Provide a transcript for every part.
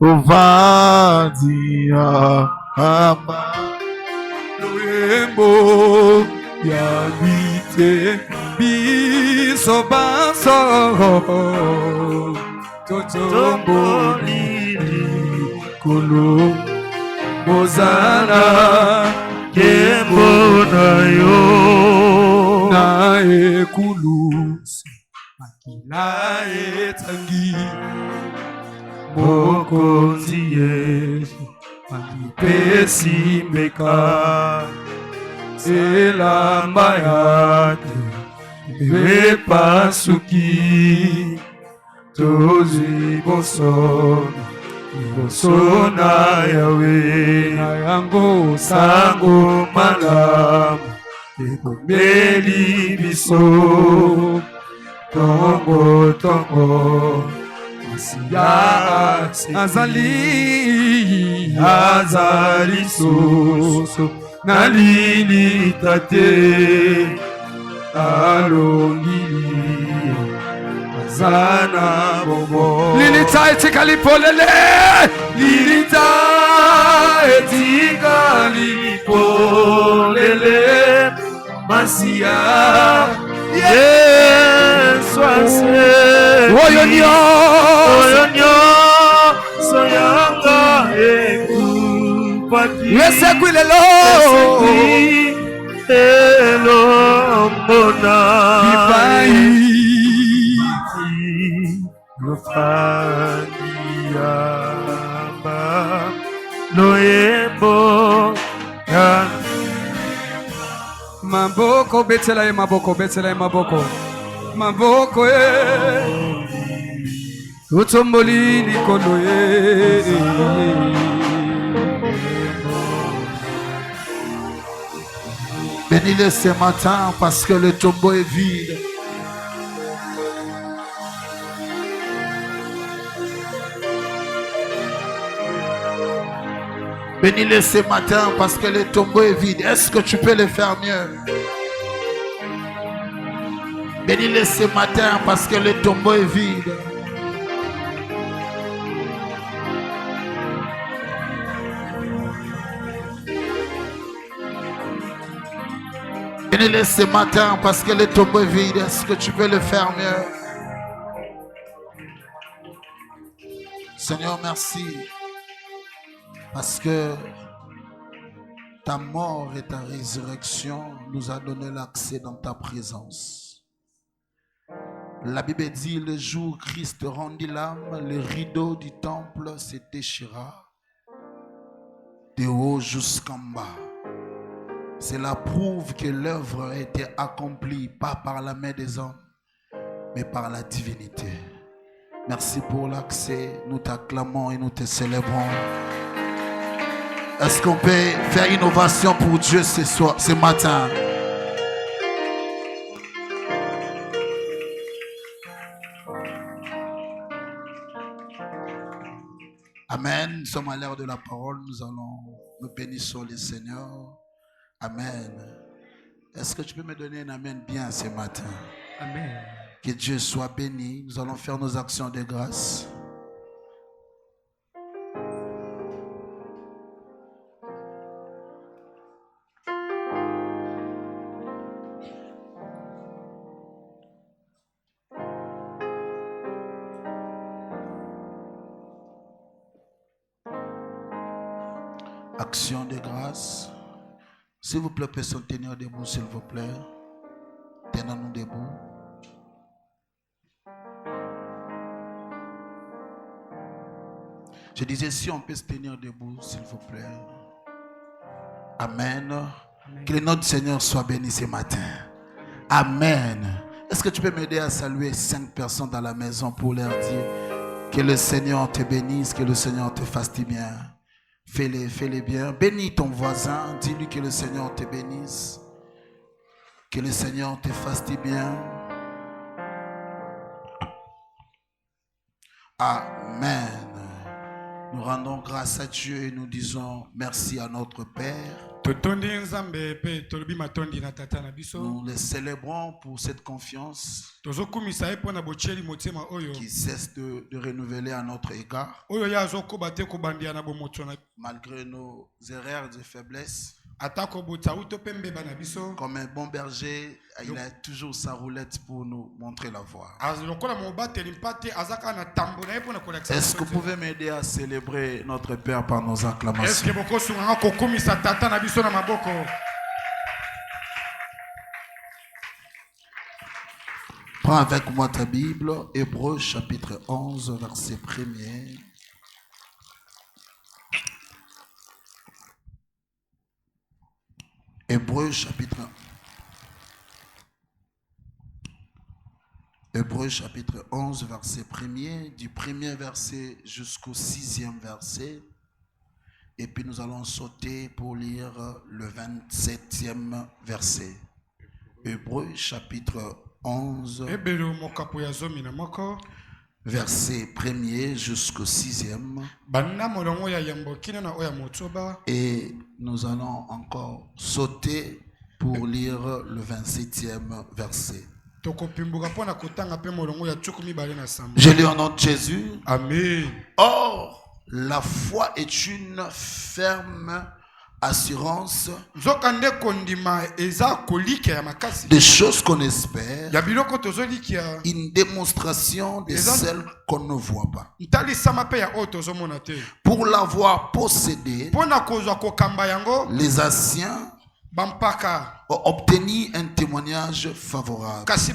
Uvadia Amba Luembo Yabite Bisobaso Totombo Lili Kulu Mozana Kembo Nayo Nae Kulu Nae Tangi Mokonzi Yesu Pesi Meka Elamba yake Bepa Suki Tozi Bosona Yawe Nayango Sango Malam Ekomeli Biso Tongo Azali soso Nalili tate Alongili Azana bobo Lilita etikalipolipolele Lilita etikalipolipolele Masia Yesu ase Oyonyo Soyanga ekupati Yesekwilelo Elo mbona Ibai Lofaniamba Loyembo Maboko betela maboko Maboko Utomboli Nikolo Bénis-le ce matin parce que le tombeau est vide. Bénis-le ce matin parce que le tombeau est vide. Est-ce que tu peux le faire mieux? Bénis-le ce matin parce que le tombeau est vide. Bénis-le ce matin parce que le tombeau est vide. Est-ce que tu peux le faire mieux? Seigneur, merci. Parce que ta mort et ta résurrection nous a donné l'accès dans ta présence. La Bible dit, le jour où Christ rendit l'âme, le rideau du temple se déchira de haut jusqu'en bas. Cela prouve que l'œuvre a été accomplie pas par la main des hommes, mais par la divinité. Merci pour l'accès. Nous t'acclamons et nous te célébrons. Est-ce qu'on peut faire une ovation pour Dieu ce matin? Amen. Nous sommes à l'heure de la parole. Nous bénissons le Seigneur. Amen. Est-ce que tu peux me donner un amen bien ce matin? Amen. Que Dieu soit béni. Nous allons faire nos actions de grâce. Action de grâce. S'il vous plaît, personne tenir debout, s'il vous plaît. Tenons-nous debout. Je disais, si on peut se tenir debout, s'il vous plaît. Amen. Amen. Que notre Seigneur soit béni ce matin. Amen. Est-ce que tu peux m'aider à saluer 5 personnes dans la maison pour leur dire que le Seigneur te bénisse, que le Seigneur te fasse du bien. Fais-les bien. Bénis ton voisin. Dis-lui que le Seigneur te bénisse. Que le Seigneur te fasse du bien. Amen. Nous rendons grâce à Dieu et nous disons merci à notre Père Nous les célébrons pour cette confiance qui cesse de renouveler à notre égard. Malgré nos erreurs et faiblesses, comme un bon berger, il a toujours sa roulette pour nous montrer la voie. Est-ce que vous pouvez m'aider à célébrer notre Père par nos acclamations? Prends avec moi ta Bible, Hébreux chapitre 11, verset 1er. Hébreux chapitre 11, verset 1er, du premier verset jusqu'au 6e verset. Et puis nous allons sauter pour lire le 27e verset. Hébreux chapitre 11, verset 1er jusqu'au 6e. Et nous allons encore sauter pour lire le 27e verset. Je lis au nom de Jésus. Amen. Or, la foi est une ferme assurance des choses qu'on espère, une démonstration de celles qu'on ne voit pas. Pour l'avoir possédé, les anciens ont obtenu un témoignage favorable. Verset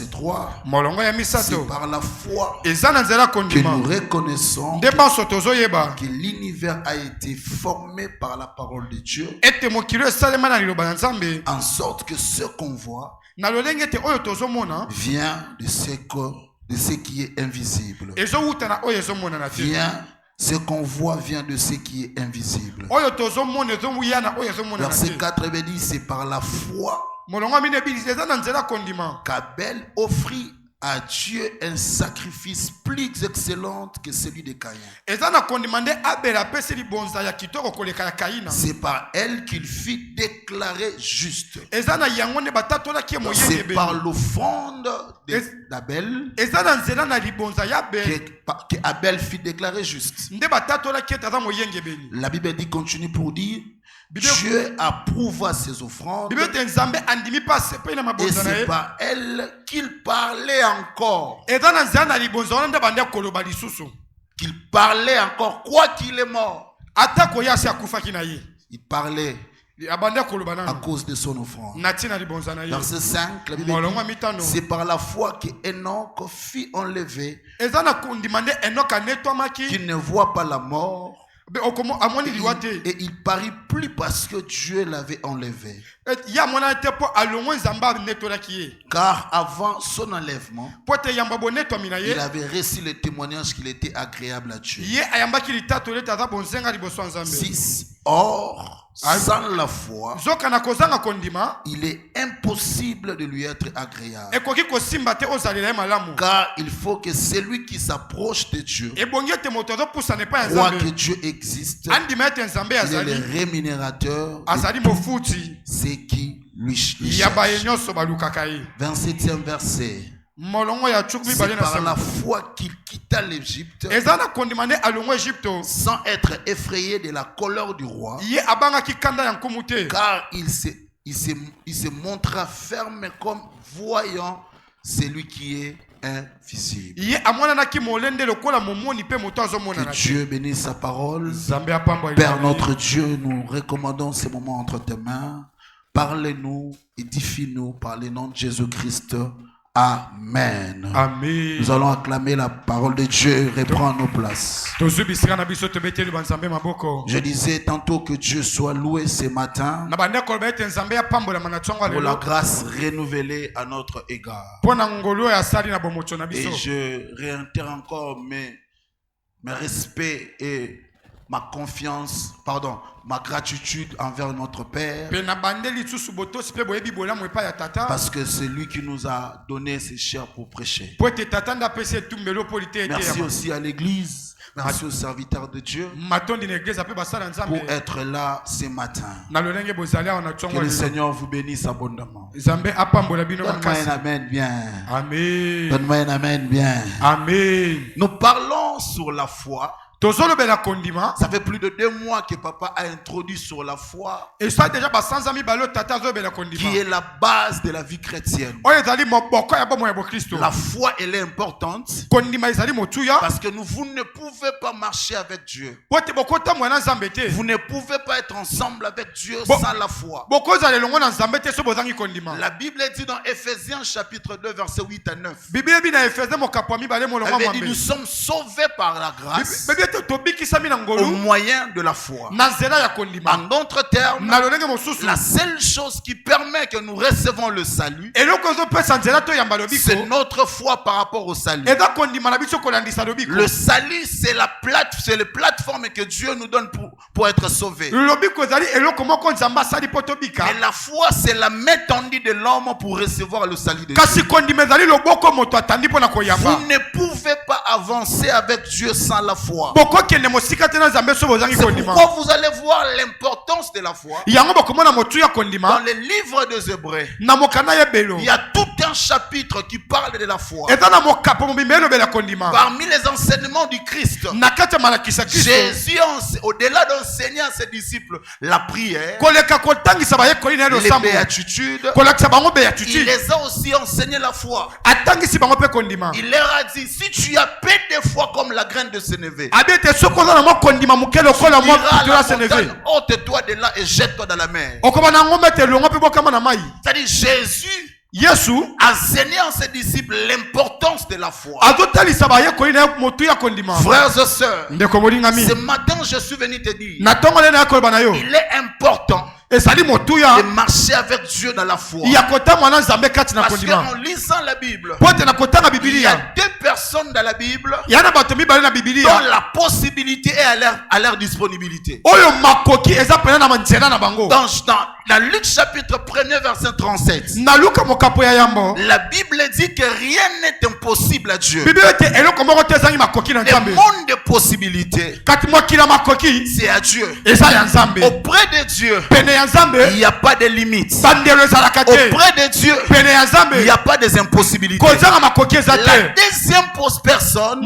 3. C'est par la foi que nous reconnaissons que l'univers a été formé par la parole de Dieu, en sorte que ce qu'on voit vient de ce qui est invisible. Ce qu'on voit vient de ce qui est invisible. Verset 4 dit, c'est par la foi qu'Abel offrit à Dieu un sacrifice plus excellent que celui de Caïn. C'est par elle qu'il fut déclaré juste. C'est par l'offrande d'Abel qu'Abel fut déclaré juste. La Bible dit, continue pour dire, Dieu approuva ses offrandes et c'est par elle qu'il parlait encore. Qu'il parlait encore, quoi qu'il est mort. Il parlait à cause de son offrande. Verset 5, la Bible dit, c'est par la foi qu'Enoch fut enlevé, qu'il ne voit pas la mort. Et il parut plus parce que Dieu l'avait enlevé. Car avant son enlèvement, il avait reçu le témoignage qu'il était agréable à Dieu. 6. Or, sans la foi, il est impossible de lui être agréable. Car il faut que celui qui s'approche de Dieu croit que Dieu existe. Il est le rémunérateur de ceux qui lui cherchent. 27e verset. C'est par la foi qu'il quitta l'Égypte sans être effrayé de la colère du roi, car il se montra ferme comme voyant celui qui est invisible. Que Dieu bénisse sa parole. Père notre Dieu, nous recommandons ces moments entre tes mains. Parlez-nous, édifie-nous par le nom de Jésus-Christ. Amen. Amen. Nous allons acclamer la parole de Dieu et reprendre nos places. Je disais tantôt que Dieu soit loué ce matin pour la grâce renouvelée à notre égard. Et je réitère encore mes respects et ma confiance, ma gratitude envers notre Père. Parce que c'est lui qui nous a donné ses chairs pour prêcher. Merci aussi à l'église Merci aux serviteurs de Dieu pour être là ce matin. Que le Seigneur vous bénisse abondamment. Donne-moi un amen bien. Amen. Donne-moi un amen bien. Amen. Nous parlons sur la foi. Ça fait plus de 2 mois que papa a introduit sur la foi, qui est la base de la vie chrétienne. La foi, elle est importante parce que vous ne pouvez pas marcher avec Dieu. Vous ne pouvez pas être ensemble avec Dieu sans la foi. La Bible dit dans Ephésiens chapitre 2 versets 8 à 9. Elle dit, nous sommes sauvés par la grâce au moyen de la foi. En d'autres termes, la seule chose qui permet que nous recevons le salut, c'est notre foi par rapport au salut. Le salut, c'est la plateforme que Dieu nous donne pour être sauvés. Et la foi, c'est la méthode de l'homme pour recevoir le salut de Dieu. Vous ne pouvez pas avancer avec Dieu sans la foi. C'est pourquoi vous allez voir l'importance de la foi. Dans les livres des Hébreux, il y a tout un chapitre qui parle de la foi. Parmi les enseignements du Christ, Jésus, au-delà d'enseigner à ses disciples la prière, les béatitudes, il les a aussi enseigné la foi. Il leur a dit, si tu as peu de foi comme la graine de sénévé, ôte-toi de là et jette-toi dans la mer. C'est-à-dire Jésus a enseigné à ses disciples l'importance de la foi. Frères et sœurs, ce matin je suis venu te dire, il est important de marcher avec Dieu dans la foi. Parce qu'en lisant la Bible, il y a 2 personnes dans la Bible dont la possibilité est à leur disponibilité. Dans Luc chapitre 1er verset 37, la Bible dit que rien n'est impossible à Dieu. Le monde de possibilités, c'est à Dieu. Auprès de Dieu, il n'y a pas de limites. Auprès de Dieu, il n'y a pas des impossibilités. La deuxième personne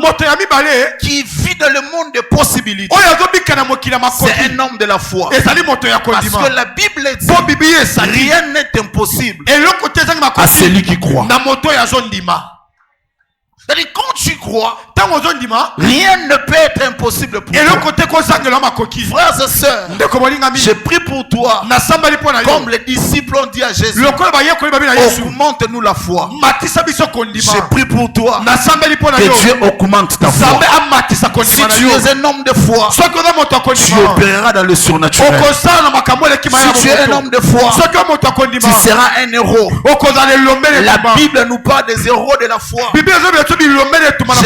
qui vit dans le monde des possibilités, c'est un homme de la foi. Parce que la Bible dit, rien n'est impossible à celui qui croit. C'est-à-dire, quand tu crois, rien ne peut être impossible pour toi. Frères et sœurs, j'ai pris pour toi, comme les disciples ont dit à Jésus, augmente-nous la foi. J'ai pris pour toi que Dieu augmente ta foi. Si tu es un homme de foi, tu opéreras dans le surnaturel. Si tu es un homme de foi, tu seras un héros. La Bible nous parle des héros de la foi. Je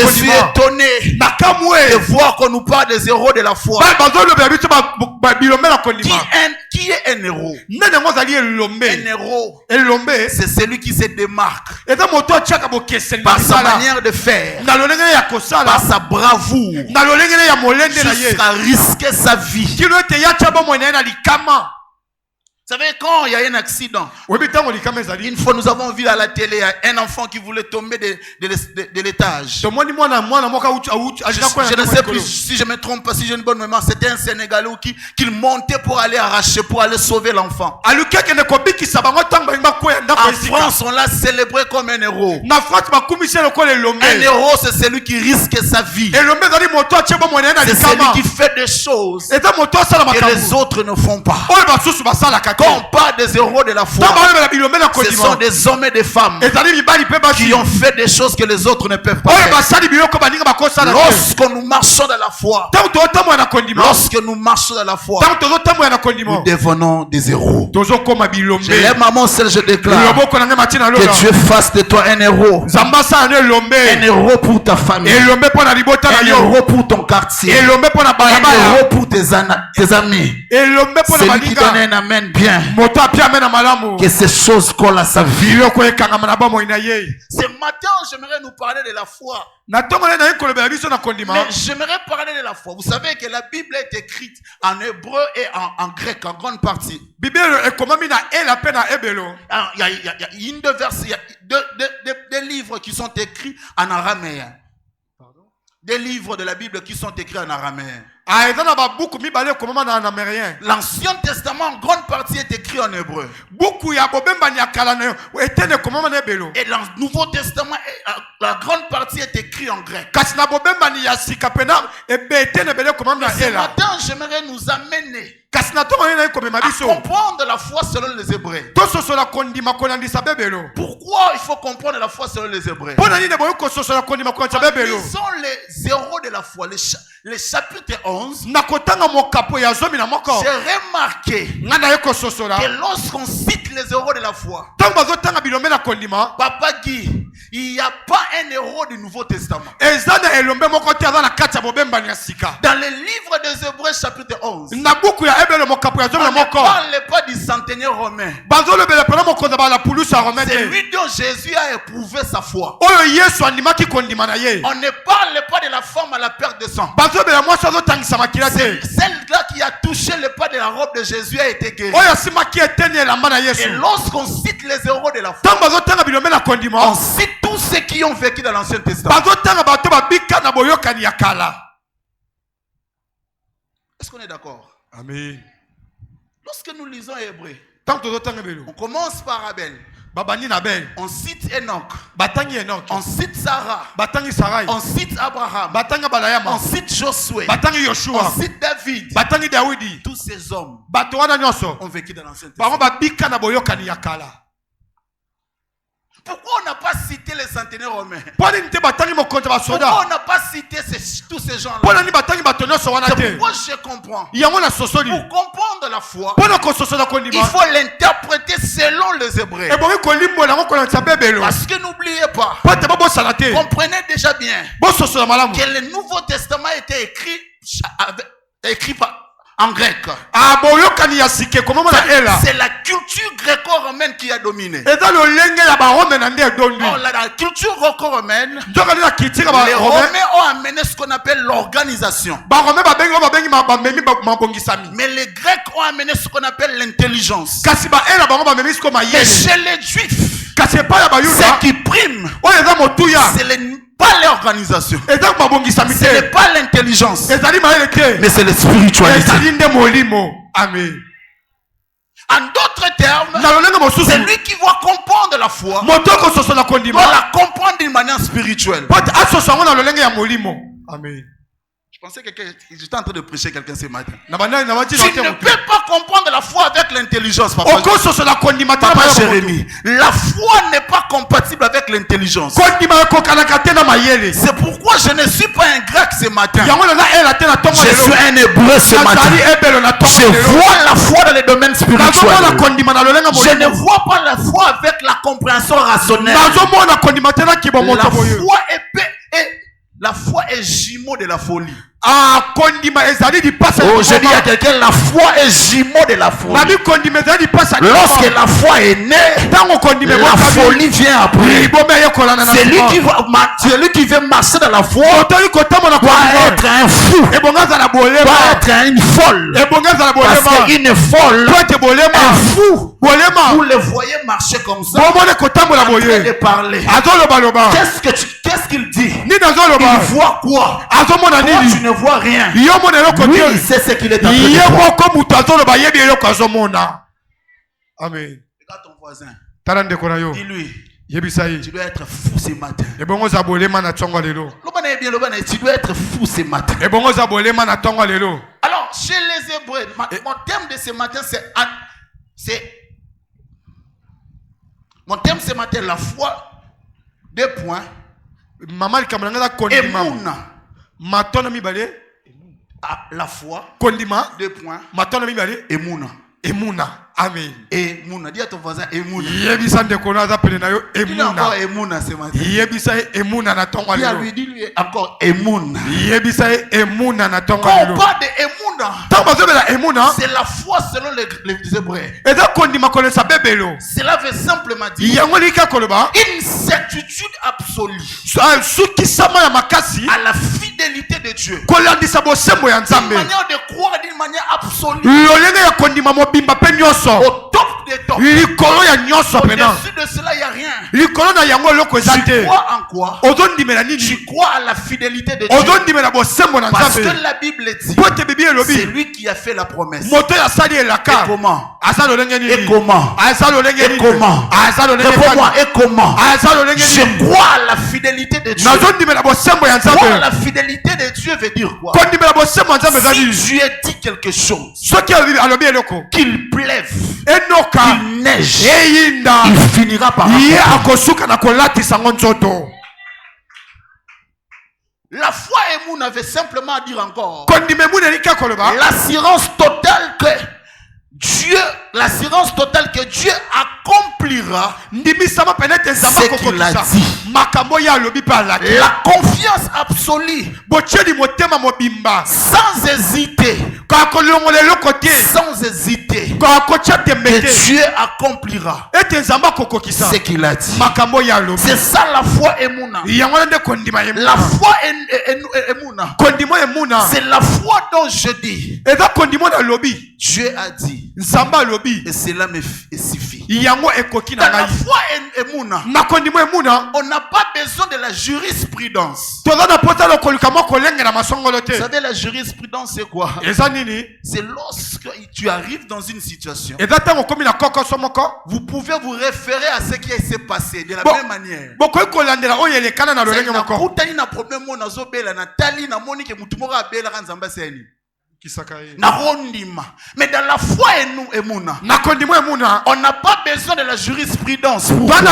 suis étonné de voir qu'on nous parle des héros de la foi. Qui est un héros? Un héros, c'est celui qui se démarque par sa manière de faire, par sa bravoure, jusqu'à risquer sa vie. Vous savez, quand il y a un accident, une fois nous avons vu à la télé un enfant qui voulait tomber de l'étage. Je ne sais plus si je me trompe pas, si j'ai une bonne mémoire, c'était un Sénégalais qui montait pour aller arracher, pour aller sauver l'enfant. En France, on l'a célébré comme un héros. Un héros, c'est celui qui risque sa vie. C'est celui qui fait des choses que les autres ne font pas. Quand on parle des héros de la foi, ce sont des hommes et des femmes qui ont fait des choses que les autres ne peuvent pas faire. Lorsque nous marchons dans la foi, nous devenons des héros. Je lève ma main, je déclare que Dieu fasse de toi un héros. Un héros pour ta famille, un héros pour ton quartier, un héros pour tes amis. Celui qui donne un amen bien bien que ces choses collent à sa vie. Ce matin, j'aimerais nous parler de la foi. Mais j'aimerais parler de la foi. Vous savez que la Bible est écrite en hébreu et en grec, en grande partie. Il y a deux livres qui sont écrits en araméen. Des livres de la Bible qui sont écrits en araméen. L'Ancien Testament en grande partie est écrit en hébreu. Et le Nouveau Testament, la grande partie est écrit en grec. Ce matin, j'aimerais nous amener à comprendre la foi selon les Hébreux. Pourquoi il faut comprendre la foi selon les Hébreux? Lisons les zéros de la foi, les chapitres 11. J'ai remarqué que lorsqu'on cite les héros de la foi, Papa Guy, il n'y a pas un héros du Nouveau Testament. Dans le livre des Hébreux chapitre 11, on ne parle pas du centenaire romain. C'est lui dont Jésus a éprouvé sa foi. On ne parle pas de la femme à la perte de sang. Celle-là qui a touché le pas de la robe de Jésus a été guérie. Et lorsqu'on cite les héros de la foi, on cite tous ceux qui ont vécu dans l'Ancien Testament. Est-ce qu'on est d'accord? Amen. Lorsque nous lisons Hébreu, on commence par Abel. On cite Enoch. On cite Sarah. On cite Abraham. On cite Josué. On cite David. Tous ces hommes ont vécu dans l'Ancien Testament. Pourquoi on n'a pas cité les centenaires romains? Pourquoi on n'a pas cité tous ces gens-là? C'est pourquoi je comprends. Pour comprendre la foi, il faut l'interpréter selon les Hébreux. Parce que n'oubliez pas, comprenez déjà bien que le Nouveau Testament a été écrit en grec. C'est la culture gréco-romaine qui a dominé. La culture gréco-romaine, les Romains ont amené ce qu'on appelle l'organisation. Mais les Grecs ont amené ce qu'on appelle l'intelligence. Mais chez les Juifs, ce qui prime, c'est pas l'organisation, ce n'est pas l'intelligence, mais c'est la spiritualité. Amen. En d'autres termes, celui qui va comprendre la foi doit la comprendre d'une manière spirituelle. Amen. Je pensais que j'étais en train de prêcher quelqu'un ce matin. Tu ne peux pas comprendre la foi avec l'intelligence, papa Jérémie. La foi n'est pas compatible avec l'intelligence. C'est pourquoi je ne suis pas un grec ce matin. Je suis un hébreu ce matin. Je vois la foi dans les domaines spirituels. Je ne vois pas la foi avec la compréhension rationnelle. La foi est jumeau de la folie. Oh, je dis à quelqu'un, la foi est jumeau de la folie. Lorsque la foi est née, la folie vient après. Celui qui veut marcher dans la foi doit être un fou, doit être une folle. Parce qu'une folle, un fou, vous le voyez marcher comme ça, en train de parler. Qu'est-ce qu'il dit? Il voit quoi? Toi, tu ne vois rien. Lui, il sait ce qu'il est en train de voir. Amen. Regarde ton voisin. Dis-lui. Tu dois être fou ce matin. Tu dois être fou ce matin. Alors, chez les Hébreux, mon thème de ce matin, mon thème ce matin, la foi. 2 points. Emouna. La foi. 2 points. Emouna. Amen. Emouna. Dis à ton voisin Emouna. Il a encore Emouna ce matin. Dis à lui, dis-lui encore Emouna. Quand on parle de Emouna emuna, c'est la foi selon les Hébreux. Cela veut simplement dire une certitude absolue à la fidélité de Dieu. Une manière de croire d'une manière absolue. Au top des tops. Au-dessus de cela, il n'y a rien. Tu crois en quoi? Tu crois à la fidélité de Dieu. Parce que la Bible dit, c'est lui qui a fait la promesse. Et comment? Et comment? Et comment? Réponds-moi, et comment? Je crois à la fidélité de Dieu. Croire à la fidélité de Dieu veut dire quoi? Si Dieu dit quelque chose, qu'il pleuve, qu'il neige, il finira par la foi Emoun avait simplement à dire encore l'assurance totale que Dieu accomplira ce qu'il a dit. La confiance absolue, sans hésiter, que Dieu accomplira ce qu'il a dit. C'est ça la foi Emouna. La foi Emouna, c'est la foi dont je dis Dieu a dit et cela me suffit. Dans la foi Emouna, on n'a pas besoin de la jurisprudence. Vous savez, la jurisprudence c'est quoi? C'est lorsque tu arrives dans une situation, vous pouvez vous référer à ce qui s'est passé de la même manière. Mais dans la foi on n'a pas besoin de la jurisprudence. Pourquoi? Il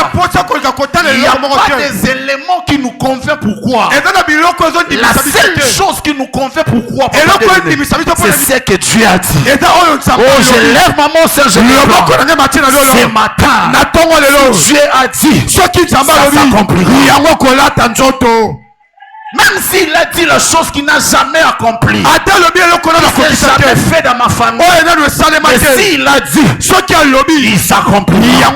n'y a pas des éléments qui nous convainc. Pourquoi? La seule chose qui nous convainc, pourquoi? C'est ce que Dieu a dit. Oh, je lève ma main, Serge. Ce matin, Dieu a dit, ça s'accomplira. Même s'il a dit la chose qu'il n'a jamais accomplie, il s'est jamais fait dans ma famille. Mais s'il a dit, il s'accomplira.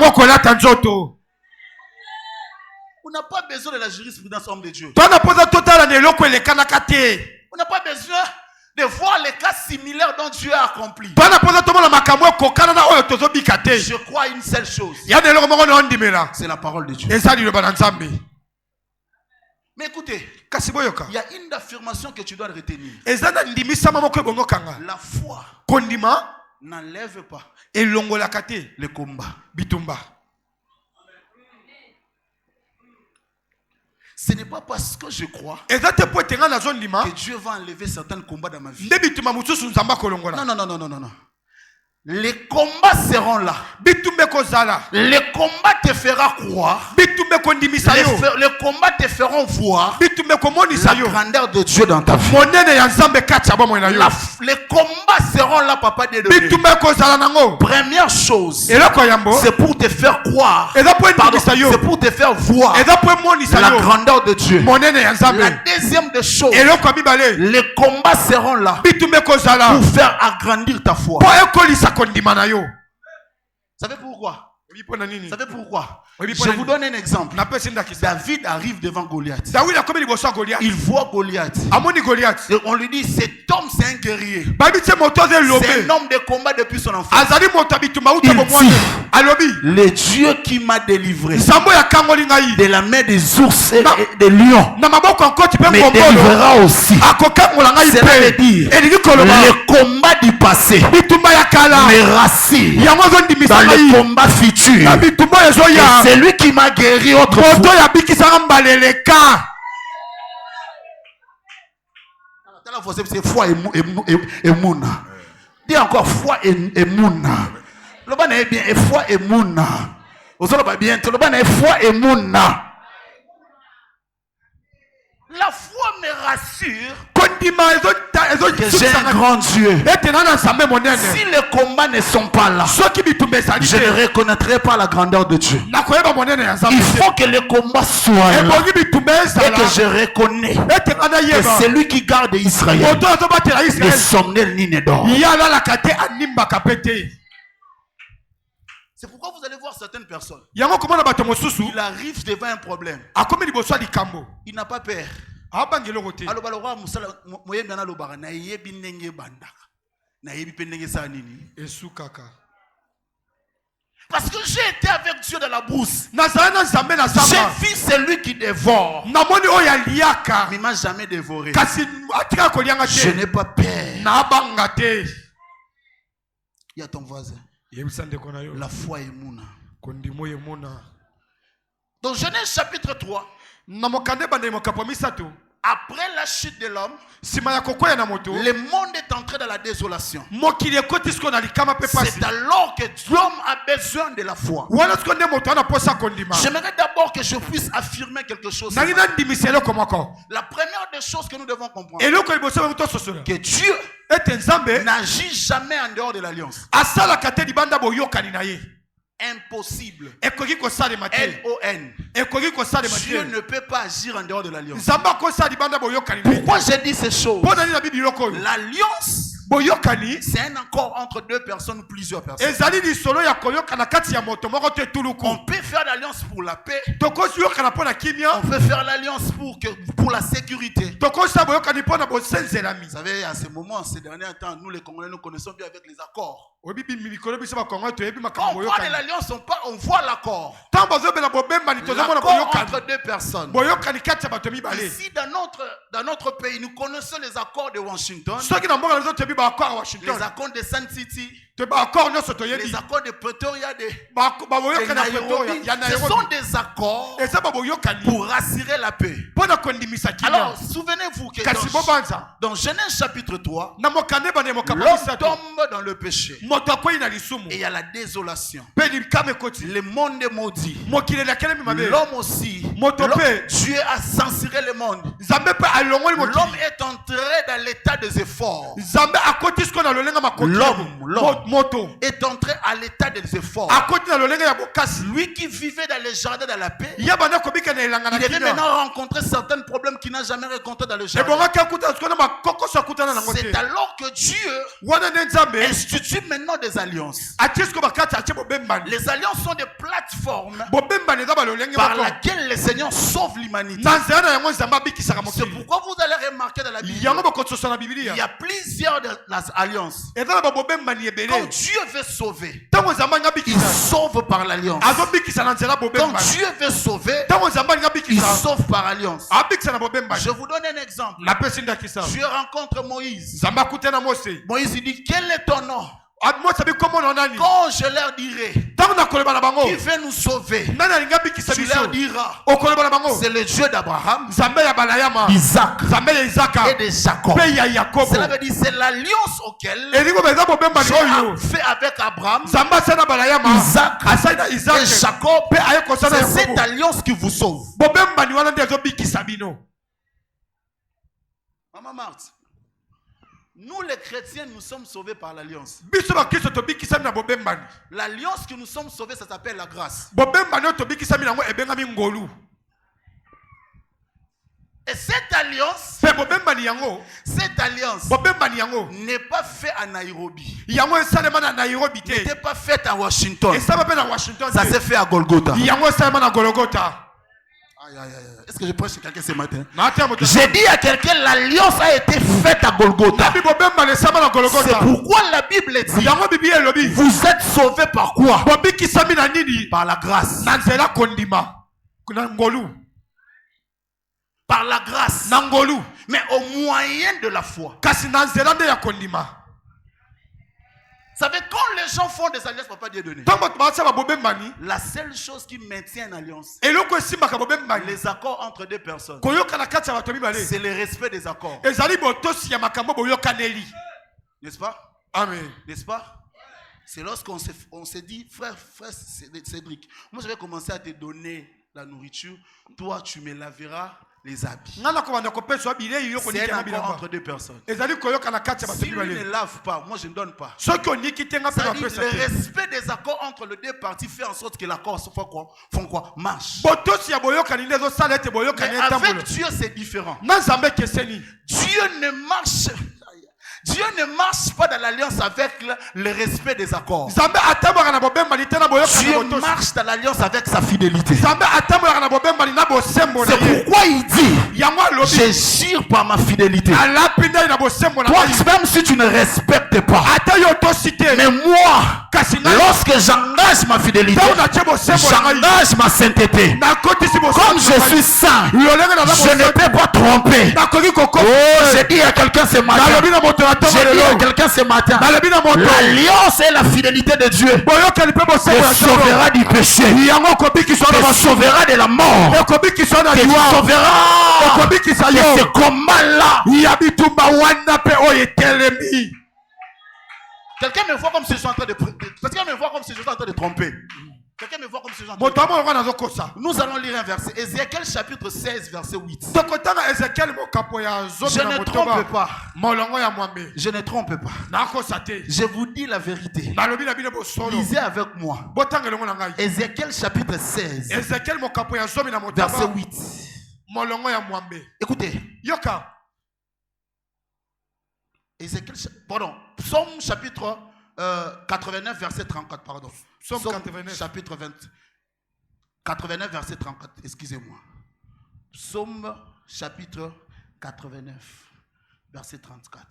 On n'a pas besoin de la jurisprudence, homme de Dieu. On n'a pas besoin de voir les cas similaires dont Dieu a accompli. Je crois à une seule chose. C'est la parole de Dieu. Mais écoutez, il y a une affirmation que tu dois retenir. La foi n'enlève pas le combat. Ce n'est pas parce que je crois que Dieu va enlever certains combats dans ma vie. Non. Les combats seront là. Les combats te feront croire. Les combats te feront voir la grandeur de Dieu dans ta vie. Les combats seront là, papa de Dieu. Première chose, c'est pour te faire croire. C'est pour te faire voir la grandeur de Dieu. La deuxième des choses, les combats seront là pour faire agrandir ta foi. Savez pourquoi? Je vous donne un exemple. David arrive devant Goliath. Il voit Goliath. Et on lui dit, cet homme c'est un guerrier. C'est un homme de combat depuis son enfance. Il dit, le Dieu qui m'a délivré de la main des ours et des lions me délivrera aussi. Cela veut dire, le combat du passé me rassure dans le combat futur. C'est lui qui m'a guéri autrefois. C'est foi et mouna. Dis encore foi et mouna. Le ban est bien, et foi et mouna. Vous allez pas bien, le ban est foi et mouna. La foi me rassure que j'ai un grand Dieu. Si les combats ne sont pas là, je ne reconnaîtrai pas la grandeur de Dieu. Il faut que les combats soient là et que je reconnais que c'est lui qui garde Israël. Ne somnel ni ne dort. C'est pourquoi vous allez voir certaines personnes. Il arrive devant un problème. Il n'a pas peur. Parce que j'ai été avec Dieu dans la brousse. J'ai vu celui qui dévore. Mais il ne m'a jamais dévoré. Je n'ai pas peur. Il y a ton voisin. La foi est mouna. Dans Genèse chapitre 3, après la chute de l'homme, le monde est entré dans la désolation. C'est alors que l'homme a besoin de la foi. J'aimerais d'abord que je puisse affirmer quelque chose. La première des choses que nous devons comprendre, que Dieu n'agit jamais en dehors de l'alliance. Impossible. L-O-N. Dieu ne peut pas agir en dehors de l'alliance. Pourquoi j'ai dit ces choses? L'alliance, c'est un accord entre deux personnes ou plusieurs personnes. On peut faire l'alliance pour la paix. On peut faire l'alliance pour la sécurité. Vous savez, à ce moment, ces derniers temps, nous les Congolais, nous connaissons bien avec les accords. Quand on voit de l'alliance, on voit l'accord. L'accord entre deux personnes. Ici, dans notre pays, nous connaissons les accords de Washington. Les accords de Sun City. Les accords de Pretoria, de Nairobi. Ce sont des accords pour assurer la paix. Alors, souvenez-vous que dans Genèse chapitre 3, l'homme tombe dans le péché. Et il y a la désolation. Le monde est maudit. L'homme aussi. Dieu a censuré le monde. L'homme est entré dans l'état des efforts. L'homme est entré à l'état des efforts. Lui qui vivait dans les jardins de la paix, il devait maintenant rencontrer certains problèmes qu'il n'a jamais rencontrés dans le jardin. C'est alors que Dieu institue maintenant des alliances. Les alliances sont des plateformes par lesquelles le Seigneur sauve l'humanité. C'est pourquoi vous allez remarquer dans la Bible, il y a plusieurs alliances. Quand Dieu veut sauver, il sauve par l'alliance. Quand Dieu veut sauver, il sauve par alliance. Je vous donne un exemple. Dieu rencontre Moïse. Moïse dit, quel est ton nom? Quand je leur dirai qui veut nous sauver, tu leur diras, c'est le Dieu d'Abraham, Isaac et de Jacob. Cela veut dire c'est l'alliance auquel Dieu a fait avec Abraham, Isaac et Jacob. C'est cette alliance qui vous sauve. Maman Marthe, nous les chrétiens, nous sommes sauvés par l'alliance. L'alliance que nous sommes sauvés, ça s'appelle la grâce. Et cette alliance n'est pas faite à Nairobi. N'était pas faite à Washington. Ça s'est fait à Golgotha. Est-ce que je prêche chez quelqu'un ce matin? J'ai dit à quelqu'un, l'alliance a été faite à Golgotha. C'est pourquoi la Bible dit, vous êtes sauvés par quoi? Par la grâce. Par la grâce. Mais au moyen de la foi. Vous savez, quand les gens font des alliances, papa Dieu donné. La seule chose qui maintient une alliance, les accords entre deux personnes, c'est le respect des accords. N'est-ce pas? Amen. N'est-ce pas? C'est lorsqu'on s'est dit, frère Cédric, moi je vais commencer à te donner la nourriture, toi tu me laveras les habits. C'est encore entre deux personnes. Si lui ne lave pas, moi je ne donne pas. Ça dit, le respect des accords entre les deux parties fait en sorte que l'accord font quoi? Marche. Mais avec Dieu c'est différent. Dieu ne marche pas dans l'alliance avec le respect des accords. Dieu marche dans l'alliance avec sa fidélité. C'est pourquoi il dit, je jure par ma fidélité. Toi, même si tu ne respectes pas, mais moi, lorsque j'engage ma fidélité, j'engage ma sainteté. Comme je suis saint, je ne peux pas tromper. Oh, j'ai dit à quelqu'un ce matin, l'alliance et la fidélité de Dieu te sauvera du péché, te sauvera de la mort, te sauvera de ce combat-là. Quelqu'un me voit comme si je suis en train de tromper. Quelqu'un me voit comme si je suis en train de tromper. Nous allons lire un verset. Ézéchiel chapitre 16 verset 8. Je ne trompe pas. Je ne trompe pas. Je vous dis la vérité. Lisez avec moi. Ézéchiel chapitre 16 verset 8. Écoutez. Psaume chapitre 89 verset 34, pardon. Psaume 89. Chapitre 89 verset 34, excusez-moi. Psaume chapitre 89 verset 34.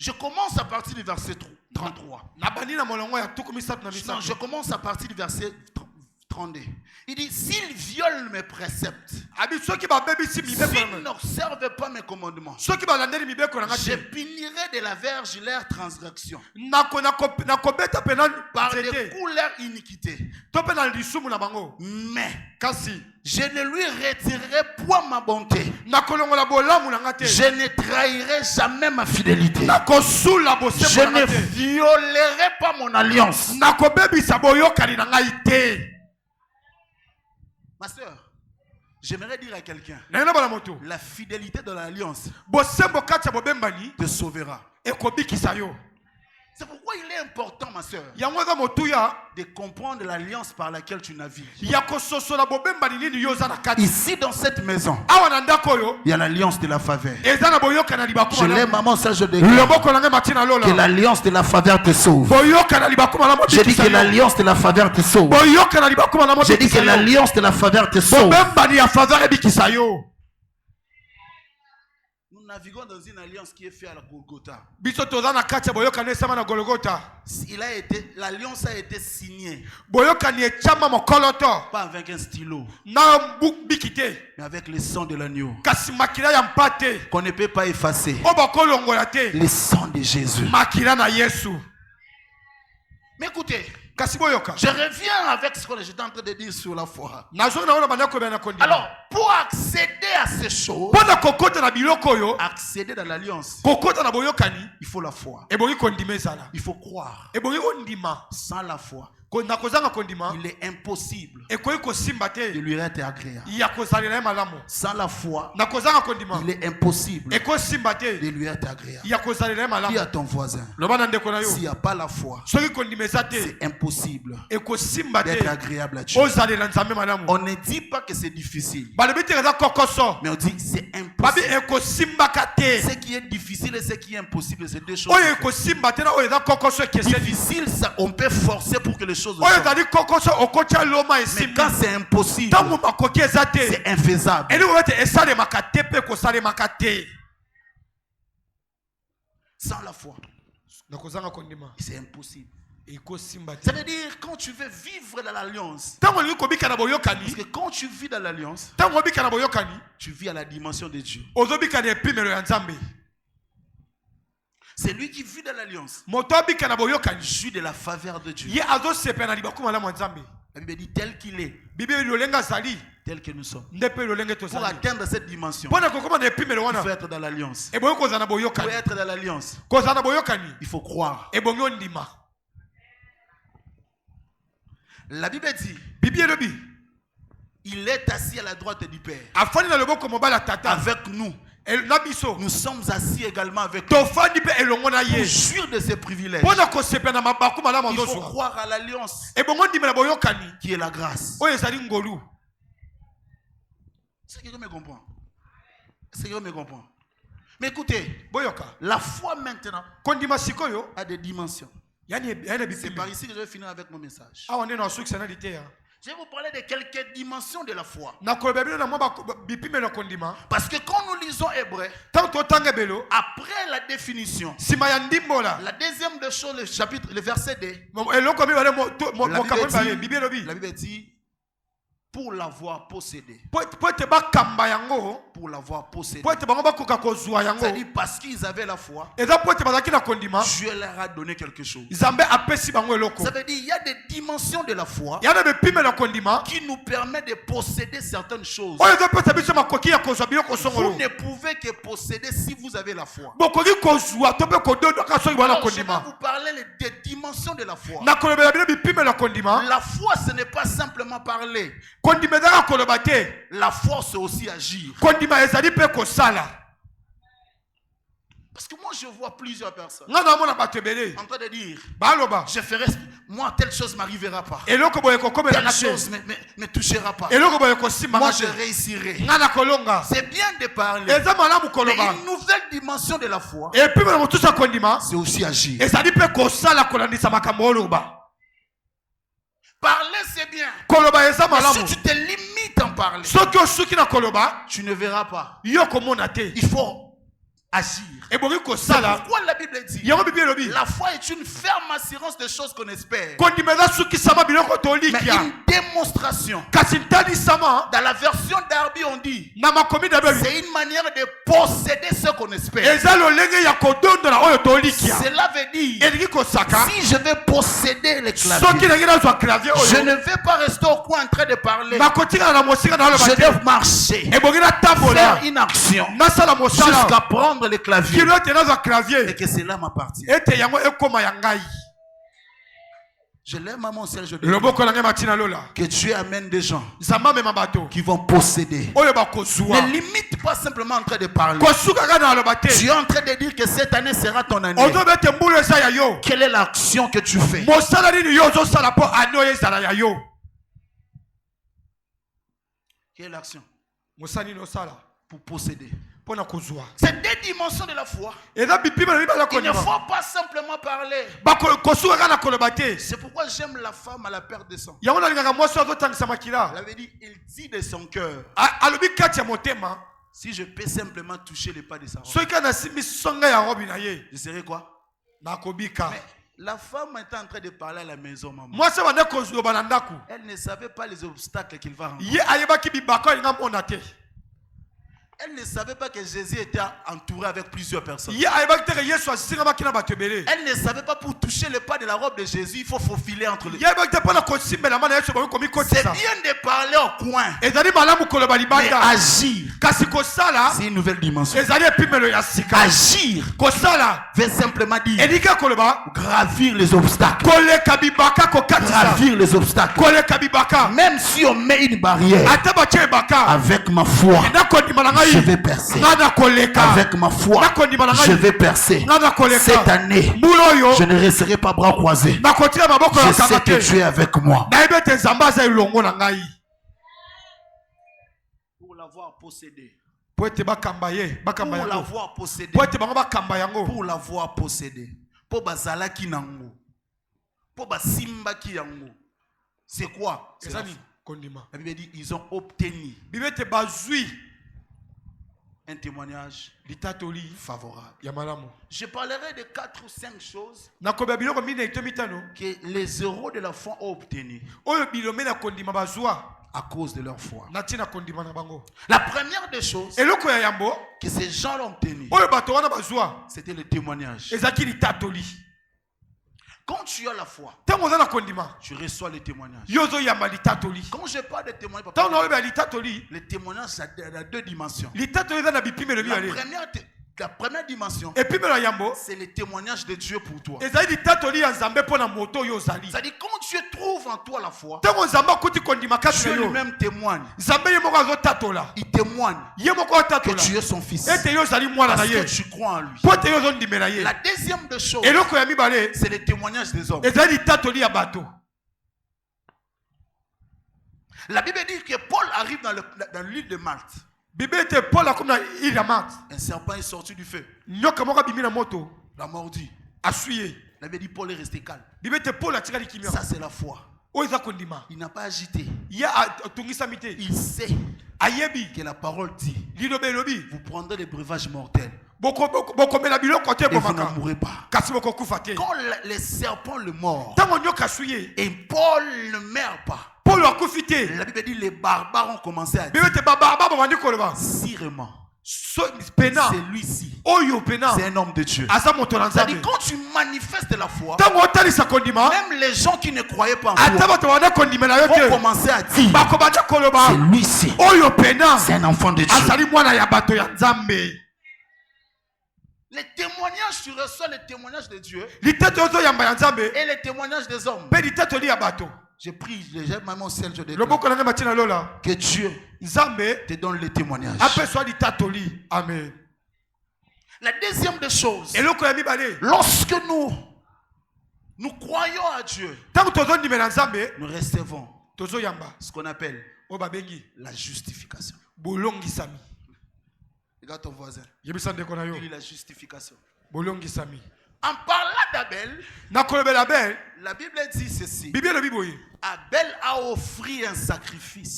Je commence à partir du verset 33. Non, je commence à partir du verset 32. Il dit, s'ils violent mes préceptes, s'ils n'observent pas mes commandements, je punirai de la verge leur transgression, par les coups leur iniquité. Mais je ne lui retirerai point ma bonté. Je ne trahirai jamais ma fidélité. Je ne violerai pas mon alliance. Ma soeur, j'aimerais dire à quelqu'un, la fidélité de l'alliance te sauvera. C'est pourquoi il est important, ma soeur, de comprendre l'alliance par laquelle tu navigues. Ici, dans cette maison, il y a l'alliance de la faveur. Je l'aime, maman, ça je déclare que l'alliance de la faveur te sauve. Je dis que l'alliance de la faveur te sauve. Je dis que l'alliance de la faveur te sauve. Nous naviguons dans une alliance qui est faite à la Golgotha. L'alliance a été signée. Pas avec un stylo, mais avec le sang de l'agneau. Qu'on ne peut pas effacer. Le sang de Jésus. Mais écoutez, je reviens avec ce que j'étais en train de dire sur la foi. Alors, pour accéder à ces choses, accéder dans l'alliance, il faut la foi. Il faut croire. Sans la foi, il est impossible de lui être agréable. Sans la foi, il est impossible de lui être agréable. Dis à ton voisin, s'il n'y a pas la foi, c'est impossible d'être agréable à Dieu. On ne dit pas que c'est difficile, mais on dit c'est impossible. Ce qui est difficile et ce qui est impossible, c'est deux choses. Difficile, ça, on peut forcer pour que les choses changent. Mais quand c'est impossible, c'est infaisable. Sans la foi, c'est impossible. Ça veut dire quand tu veux vivre dans l'alliance, parce que quand tu vis dans l'alliance, tu vis à la dimension de Dieu. C'est lui qui vit dans l'alliance, jouit de la faveur de Dieu. La Bible dit tel qu'il est, tel que nous sommes. Pour atteindre cette dimension, il faut être dans l'alliance. Pour être dans l'alliance, il faut croire. La Bible dit, Il est assis à la droite du Père. Avec nous. Nous sommes assis également avec lui. Pour jouir de ses privilèges. Il faut croire à l'alliance qui est la grâce. C'est que je me comprends. C'est que je me comprends. Mais écoutez, la foi maintenant a des dimensions. C'est par ici que je vais finir avec mon message. Je vais vous parler de quelques dimensions de la foi. Parce que quand nous lisons Hébreux, après la définition, la deuxième des choses, le verset 2, la Bible dit, pour l'avoir possédé. Pour l'avoir possédé. C'est-à-dire parce qu'ils avaient la foi, Dieu leur a donné quelque chose. Ça veut dire qu'il y a des dimensions de la foi qui nous permettent de posséder certaines choses. Vous ne pouvez que posséder si vous avez la foi. Alors, je vais vous parler des dimensions de la foi. La foi, ce n'est pas simplement parler. La foi, c'est aussi agir. Parce que moi, je vois plusieurs personnes en train de dire, je ferai, moi, telle chose ne m'arrivera pas. Telle chose ne me touchera pas. Moi, je réussirai. C'est bien de parler. Mais une nouvelle dimension de la foi, c'est aussi agir. Parler, c'est bien. Mais si tu te limites en parler, tu ne verras pas. Il faut agir. C'est pourquoi la Bible dit, la foi est une ferme assurance des choses qu'on espère, mais une démonstration. Dans la version d'Arby, on dit, c'est une manière de posséder ce qu'on espère. Cela veut dire, si je vais posséder les claviers, je ne vais pas rester au coin en train de parler. Je dois marcher, faire une action jusqu'à prendre les claviers et que cela m'appartient. Je l'aime à mon ciel, je dis que Dieu amène des gens qui vont posséder. Ne limite pas simplement en train de parler. Tu es en train de dire que cette année sera ton année. Quelle est l'action que tu fais? Quelle est l'action pour posséder? C'est des dimensions de la foi. Il ne faut pas simplement parler. C'est pourquoi j'aime la femme à la perte de sang. Elle avait dit, il dit de son cœur, si je peux simplement toucher les pas de sa robe, je serai quoi? Mais la femme était en train de parler à la maison, maman. Elle ne savait pas les obstacles qu'il va rencontrer. Elle ne savait pas que Jésus était entouré avec plusieurs personnes. Elle ne savait pas pour toucher le pas de la robe de Jésus, il faut faufiler entre les. C'est bien de parler au coin, mais agir, c'est une nouvelle dimension. Agir veut simplement dire gravir les obstacles. Gravir les obstacles. Même si on met une barrière, avec ma foi, je vais percer. Avec ma foi, je vais percer. Cette année, je ne resterai pas bras croisés. Je sais que tu es avec moi. Pour l'avoir possédé. Pour l'avoir possédé. Pour l'avoir possédé. Pour bazala ki nango. Pour basimba ki yango. C'est quoi? C'est ça. La Bible dit ils ont obtenu un témoignage favorable. Je parlerai de 4 ou 5 choses que les héros de la foi ont obtenues à cause de leur foi. La première des choses que ces gens ont obtenues, c'était le témoignage. Quand tu as la foi, tu reçois les témoignages. Quand je parle de témoignage, le témoignage a 2 dimensions. La première, La première dimension, Et puis c'est le témoignage de Dieu pour toi. c'est-à-dire quand Dieu trouve en toi la foi, Dieu Dieu lui-même témoigne. Il témoigne que tu es son fils. Parce que tu crois en lui. La deuxième des choses, c'est le témoignage des hommes. La Bible dit que Paul arrive dans l'île de Malte. Un serpent est sorti du feu. La mordit. La Bible dit Paul est resté calme. Ça, c'est la foi. Il n'a pas agité. Il sait que la parole dit vous prendrez des breuvages mortels et vous ne mourrez pas. Quand les serpents le mordent et Paul ne meurt pas, la Bible dit les barbares ont commencé à dire sûrement c'est lui-ci. C'est un homme de Dieu. C'est-à-dire quand tu manifestes la foi, même les gens qui ne croyaient pas en toi vont commencer à dire c'est lui-ci. C'est un enfant de Dieu. Les témoignages, tu reçois les témoignages de Dieu et les témoignages des hommes. J'ai pris, j'ai même au ciel, je déclare que Dieu te donne les témoignages. Amen. La deuxième des choses, lorsque nous croyons à Dieu, nous recevons ce qu'on appelle la justification. Regarde ton voisin. Il dit la justification. En parlant d'Abel, la Bible dit ceci. Abel a offert un sacrifice.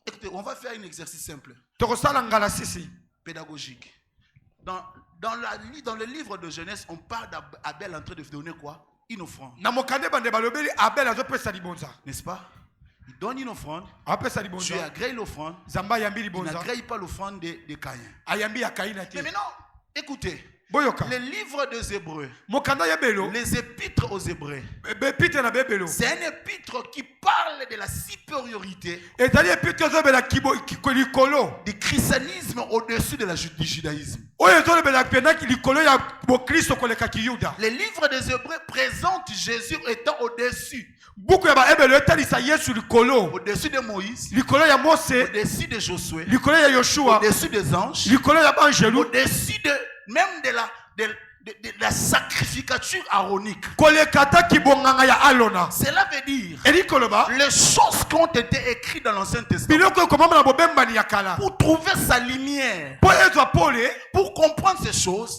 Écoutez, on va faire un exercice simple. Pédagogique. Dans le livre de Genèse, on parle d'Abel en train de donner quoi? Une offrande. N'est-ce pas? Il donne une offrande. Tu agrées l'offrande. Il n'agrée pas l'offrande de Caïn. Mais maintenant, écoutez. Les livres des Hébreux, les épîtres aux Hébreux, c'est un épître qui parle de la supériorité du christianisme au-dessus du judaïsme. Les livres des Hébreux présentent Jésus étant au-dessus. Au-dessus de Moïse, au-dessus de Josué, au-dessus des anges, au-dessus de même de la sacrificature aronique. Cela veut dire les choses qui ont été écrites dans l'Ancien Testament pour trouver sa lumière, pour comprendre ces choses,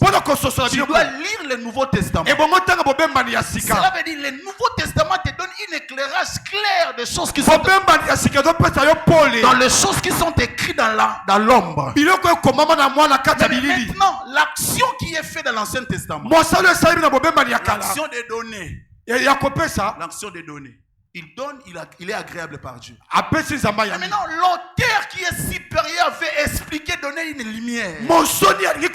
tu dois lire le Nouveau Testament. Cela veut dire le Nouveau Testament te donne un éclairage clair des choses qui sont dans les choses qui sont écrites dans l'ombre. Maintenant, l'action qui est faite dans l'Ancien Testament, l'action des données, l'action des données, il donne, il est agréable par Dieu. Maintenant, l'auteur qui est supérieur veut expliquer, donner une lumière. Il dit,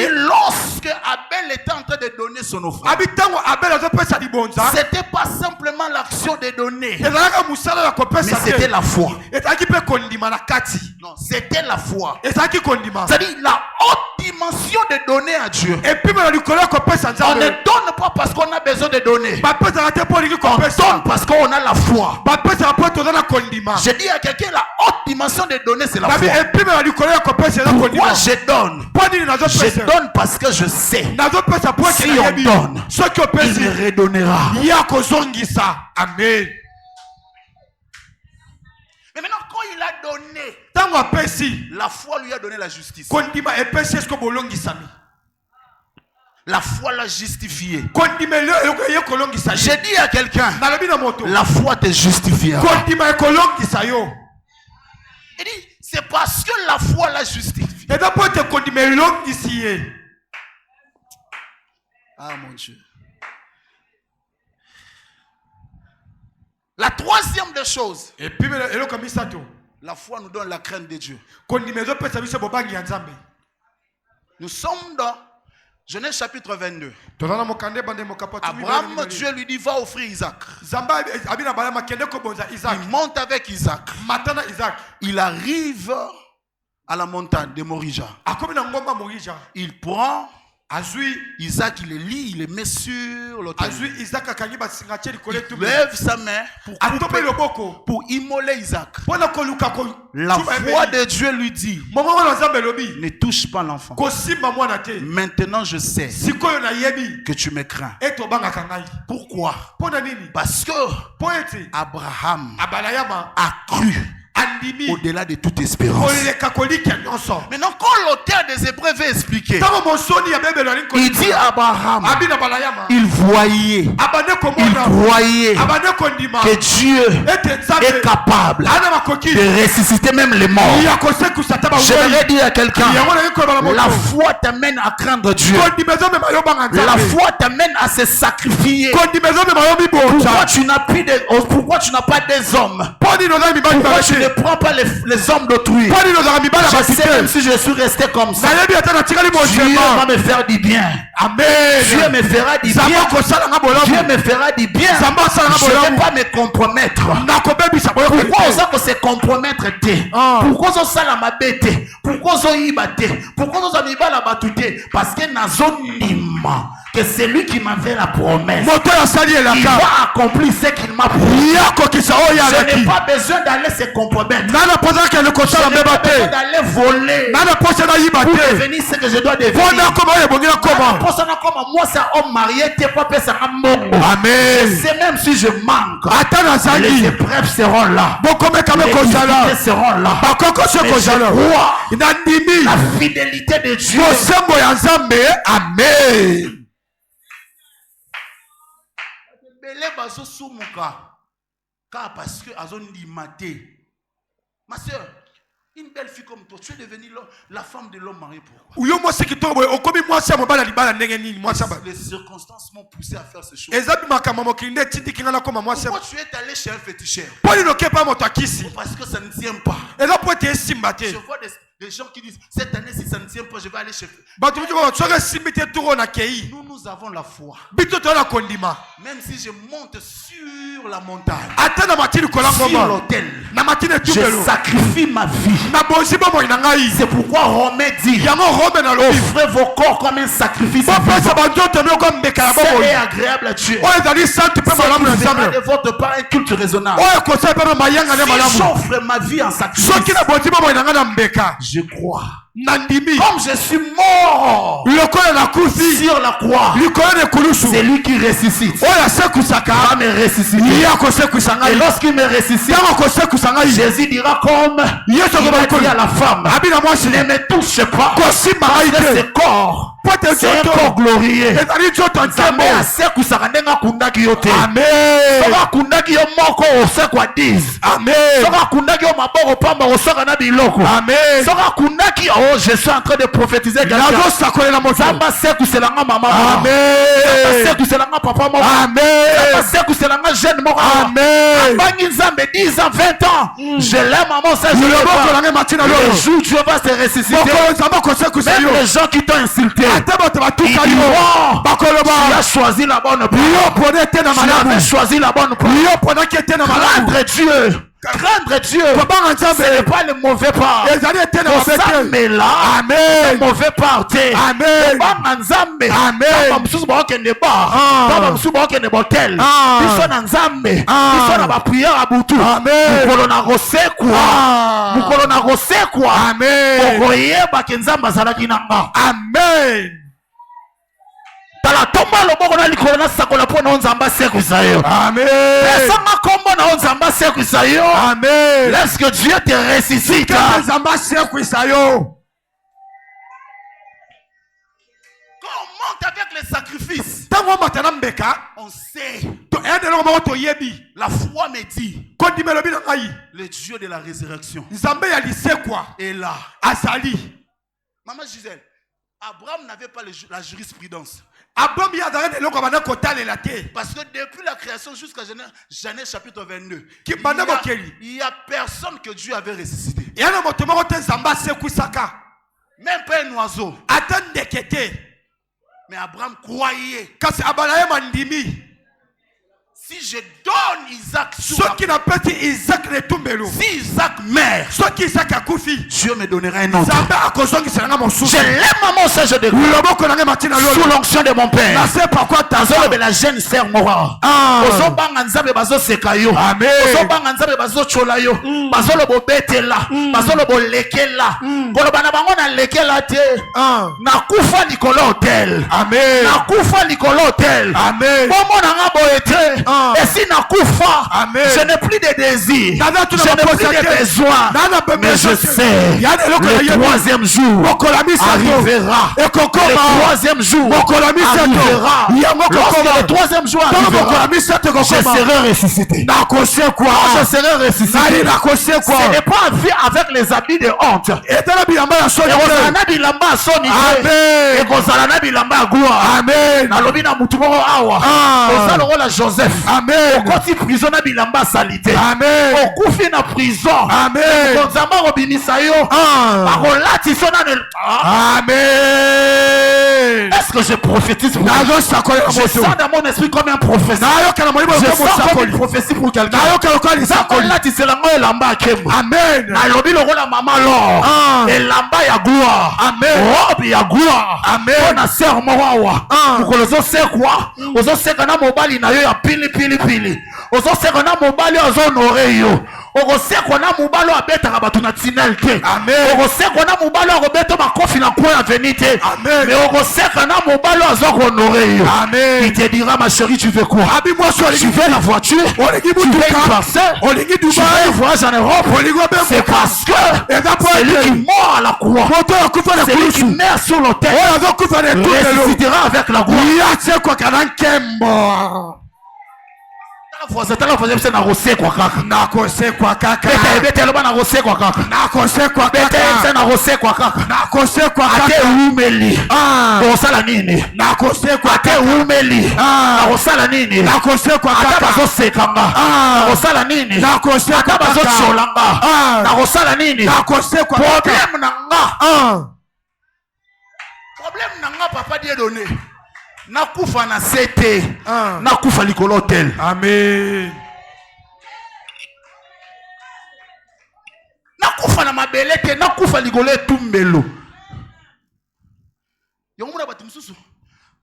lorsque Abel était en train de donner son offrande, c'était pas simplement l'action de donner, mais c'était la foi. Non, c'était la foi. C'est-à-dire la haute dimension de donner à Dieu. On ne donne pas parce qu'on a besoin de donner. On donne parce qu'on a la foi. Je dis à quelqu'un, la haute dimension de donner, c'est la foi. Pourquoi je donne? Je donne parce que je sais. Si on donne, il me redonnera. Amen. Mais maintenant, quand il a donné, la foi lui a donné la justice. La foi l'a justifié. J'ai dit à quelqu'un, la foi te justifiera. Il dit, c'est parce que la foi l'a justifié. Ah mon Dieu. La troisième des choses, la foi nous donne la crainte de Dieu. Nous sommes dans Genèse chapitre 22. Abraham, Dieu lui dit, va offrir Isaac. Il monte avec Isaac. Il arrive à la montagne de Morija. akomi na ngomba Morija. Il prend Azui Isaac, il le lit, il le met sur l'autel. azui Isaac akangi basinga tsheli kole Il tu. lève sa main Atope loboko. pour immoler Isaac. Pona koluka ko. La voix de Dieu lui dit, Mama wana Nzambe lobi. ne touche pas l'enfant. Kosimba mwana te. Maintenant je sais Sikoyo na yebi. que tu me crains. Eto banga kangai. Pourquoi? Pona nini? Parce que Poeti. Abraham Abalayama. a cru Andimi. au-delà de toute espérance. Koleka kolika nyonso. Maintenant, quand l'auteur des Hébreux veut expliquer, Tango monsoni ya bebe lani ko. il dit Abraham, Abina balayama. il voyait Abane ko il mona. croyait Abane ko ndima. que Dieu Ete Nzambe. est capable Ana makoki. de ressusciter même les morts. Ya koseku sataba. J'aimerais dire à quelqu'un, Ya wana ko bala la moto. foi t'amène à craindre Dieu. Kondimezo me mayo banga Nzambe. La foi t'amène à se sacrifier. Kondimezo me mayo Pourquoi bibonza. tu n'as plus pourquoi tu n'as pas des hommes? Poni no zami bali Pourquoi tu ne bache. prends pas les hommes d'autrui? Poni no zami bala Je sais même bache. si je suis resté comme ça, Na yebi atana tikali mo Dieu va me faire du bien. Dieu Amen. me fera du Zamba bien. ko sala nga Dieu bolamu. me fera du bien. Zamba sala nga Je ne vais bolamu. pas me compromettre. Na ko bebi sa boyo. Pourquoi on se compromettre te? Ah. Pourquoi on sala mabe te? Pourquoi on yiba te? Pourquoi on miba la batute? Parce que nazo nima que c'est lui qui m'avait la promesse. Moto ya sali Il elaka. va accomplir ce qu'il m'a promis. Ya ko kisa o ya Je laki. n'ai pas besoin d'aller se compromettre. Nana posa ke le ko Je sala n'ai pas mbeba besoin te. d'aller voler Nana posa na yiba pour te. devenir ce que je dois devenir. Pona ko ba ye bongina koma. Moi, c'est un homme marié, t'es pas fait ça. Amen. C'est même si je manque, Atana les zali. épreuves seront là. Bokome kame Les ko sala. difficultés seront là. Bakoko se Mais ko je sala. crois Na ndimi. la fidélité de Dieu. Bosembo ya Nzambe. Amen. Parce que ma soeur, une belle fille comme toi, tu es devenue la femme de l'homme marié. Pourquoi? Uyo mwasi kitobo okomi mwasi ya mobala libala ndenge nini mwasi ba. Les circonstances m'ont poussé à faire ces choses. Ezabi makambo mokinde tindi kinga na koma mwasi. Pourquoi tu es allé chez un féticheur? Poli loke pa moto akisi. Parce que ça ne tient pas. Eza po te simba te. Je vois des gens qui disent, cette année, si ça ne tient pas, je vais aller chez... Batu bitu ko tsoke simbi te turo na kei. Nous avons la foi. Bitu to na kondima. Même si je monte sur la montagne, Atana matini kola sur ngoma. l'autel, Na matini je tubelo. sacrifie ma vie. Na bosi bomo ina ngai. C'est pourquoi Romain dit, Yango robe na lobi. offrez vos corps comme un sacrifice Papa vivant. sa banjoto mi ko mbeka bomo. C'est agréable à Dieu. O ezali santu pe malamu na C'est Nzambe. de votre part un culte raisonnable. O ko sa pe mayanga ne Si malamu. j'offre ma vie en sacrifice, Soki na bosi bomo ina ngana mbeka. je crois. Nandimi. Comme je suis mort Lokola na kufi. sur la croix, Likolo ne kulusu. c'est lui qui ressuscite. Oya sekusaka. Va me ressusciter. Ya ko sekusanga. Et lorsqu'il me ressuscite, Yango ko sekusanga. Jésus dira comme Yesu il ko a dit à la femme, Abina mwasi ne me touche pas. ko simba Parce que ngai ce te. corps, Pote c'est un joto. corps glorieux. Ezali joto Nzambe nzambe. asekusaka ndenge akundaki yo te. Amen. Soki akundaki yo moko osekwa 10. Amen. Soki akundaki yo maboko pamba osoka na biloko. Amen. Soki akundaki oh, je suis en train de prophétiser quelqu'un. Nazo sakolela moto. Nzambe asekuselanga mama. Amen. Asekuselanga papa moko. Amen. Asekuselanga jeune moko. Amen. Bangi Nzambe 10 ans, 20 ans. Je l'aime maman, ça je Le l'aime boko pas. lange matina Le lolo. jour où Dieu va se ressusciter, Boko nzambe ko sekusa même yo. les gens qui t'ont insulté, Ate bato ils batuka diront, yo. Bakoloba. tu as choisi la bonne Yo voie. pone te na Tu malamu. avais choisi la bonne voie. Yo pone ke te na malamu. Craindre Dieu. Craindre Dieu. Babanga Ce n'est nzambe. pas le mauvais part. Ezali te na Ça mabete. mais là, Amen. le mauvais part. Amen. Banga Nzambe. Amen. Baba mususu bakende bar. Ah. Baba mususu bakende motel. Ah. Biso na Nzambe. Ah. Biso na ba prière à butu. Amen. Mukolo na kosekwa. Ah. Mukolo na kosekwa. Amen. Okoyeba ke Nzambe azalaki na nga. Amen. Tala tomba loboko na likolo na sakola po na Nzambe asekuisa yo. Amen. Pesanga kombo na Nzambe asekuisa yo. Amen. Laisse que Dieu te ressuscite. Kaka nzambe sekwisa yo. Quand on monte avec les sacrifices, Tango matana mbeka. on sait. To ende lo moko to yebi. La foi me dit, Kondimelo bina ngai. le Dieu de la résurrection Nzambe ya lisekwa. est là. Azali. Maman Gisèle, Abraham n'avait pas la jurisprudence. Abraham ya zara de loko bana kotalela te. Parce que depuis la création jusqu'à Genèse chapitre 22, Ki banda bokeli. il n'y a personne que Dieu avait ressuscité. Yana moto moko te nzambe sekwisaka. Même pas un oiseau. Ata ndeke te. Mais Abraham croyait. Kasi abala ye mandimi. Si je donne Isaac sur Ce la qui n'a pas dit Isaac le tumbelo. si Isaac meurt, Ce qui Isaac a koufi. Dieu me donnera un autre. Zamba a causé que c'est mon souci. Je l'aime à mon sage de sous l'onction de mon père. Je sais pourquoi t'as Azolo be la jeune sœur mora. Ozobanga nzambe bazo seka yo. Amen. Ozobanga nzambe bazo chola yo. Bazolo bo betela. Bazolo bo lekela. Koloba na bango na lekela te. Nakufa likolo hotel. Amen. Nakufa likolo hotel. Amen. Bomo na nga boete. Et si nakufa, Amen. je n'ai plus de désirs. Nana, tu Je n'as n'ai pas plus posé de la besoins. Nana, Mais je sais. Le troisième jour arrivera. Et Kokoma. Le troisième jour arrivera. Lorsque le troisième jour arrivera, je serai ressuscité. Je serai ressuscité. Ce n'est pas avec les habits de honte. Et kozala bilamba ya soni te. Et kozala na bilamba ya gloire. Amen. Nalobi na mutu moko awa. Ozala lokola Joseph. Amen. Okoti prison na bilamba ya salite. Amen. Okufi na prison. Amen. Nzambe akobimisa yo. Akolatisa na Amen. Est-ce que je prophétise pour je sens dans mon esprit comme un professeur. Je sens comme une prophétie pour quelqu'un. Amen. Nalobi lokola mama lor. Elamba ya gloire. Amen. Robe ya gloire. Amen. Ona sœur mwawa. Ukolozo sekwa. Ozo seka na mobali na yo ya pili pili pili. Ozo seka na mobali ozo honore yo. Okosekwa na mobali abetaka bato na tinel te. Amen. Okosekwa na mobali akobeta makofi na coin avenue te. Amen. Mais okoseka na mobali azo honorer yo. Amen. Il te dira ma chérie tu veux quoi? Tu veux la voiture? Tu veux une parcelle? Tu veux un voyage en Europe? C'est parce que celui qui mord à la croix, celui qui meurt sur l'autel, ressuscitera avec la gloire. Tala voisin c'est na rosekwa kaka. Na kosekwa kaka. Bete loba na rosekwa kaka. Na kosekwa kaka. Bete c'est na rosekwa kaka. Na kosekwa kaka. Ate umeli. Osala nini? Na kosekwa ate umeli. Osala nini? Na kosekwa kaka. Ata bazo sekanga. Osala nini? Na kosekwa kaka. Ata bazo cholanga. Na osala nini? Na kosekwa kaka. Problème na nga. Problème na nga papa Dieu donné. Nakufa na sete. Nakufa likolo hotel. Amen. Nakufa na mabele te. Nakufa likolo etumbelo. Yomuna batu mususu.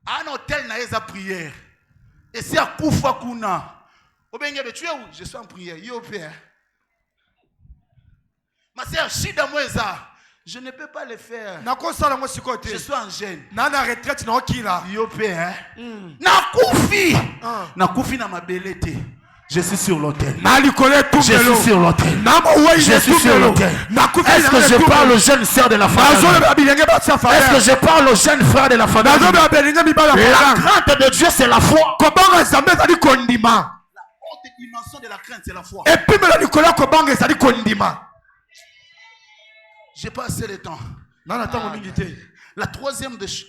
Un hôtel na eza prière. Et si akufa kuna. Obenge be tu es où? Je suis en prière. Yo père. Ma sœur shida mweza. Je ne peux pas le faire. Je suis en gêne. Nana retraite na okila. Yo père. Nakufi. Nakufi na mabele te. Je suis sur l'autel. Je suis sur l'autel. Je suis sur l'autel. Est-ce que je parle aux jeunes sœurs de la famille? Est-ce que je parle aux jeunes frères de la famille? La crainte de Dieu, c'est la foi. La haute dimension de la crainte, c'est la foi. J'ai pas assez de temps. La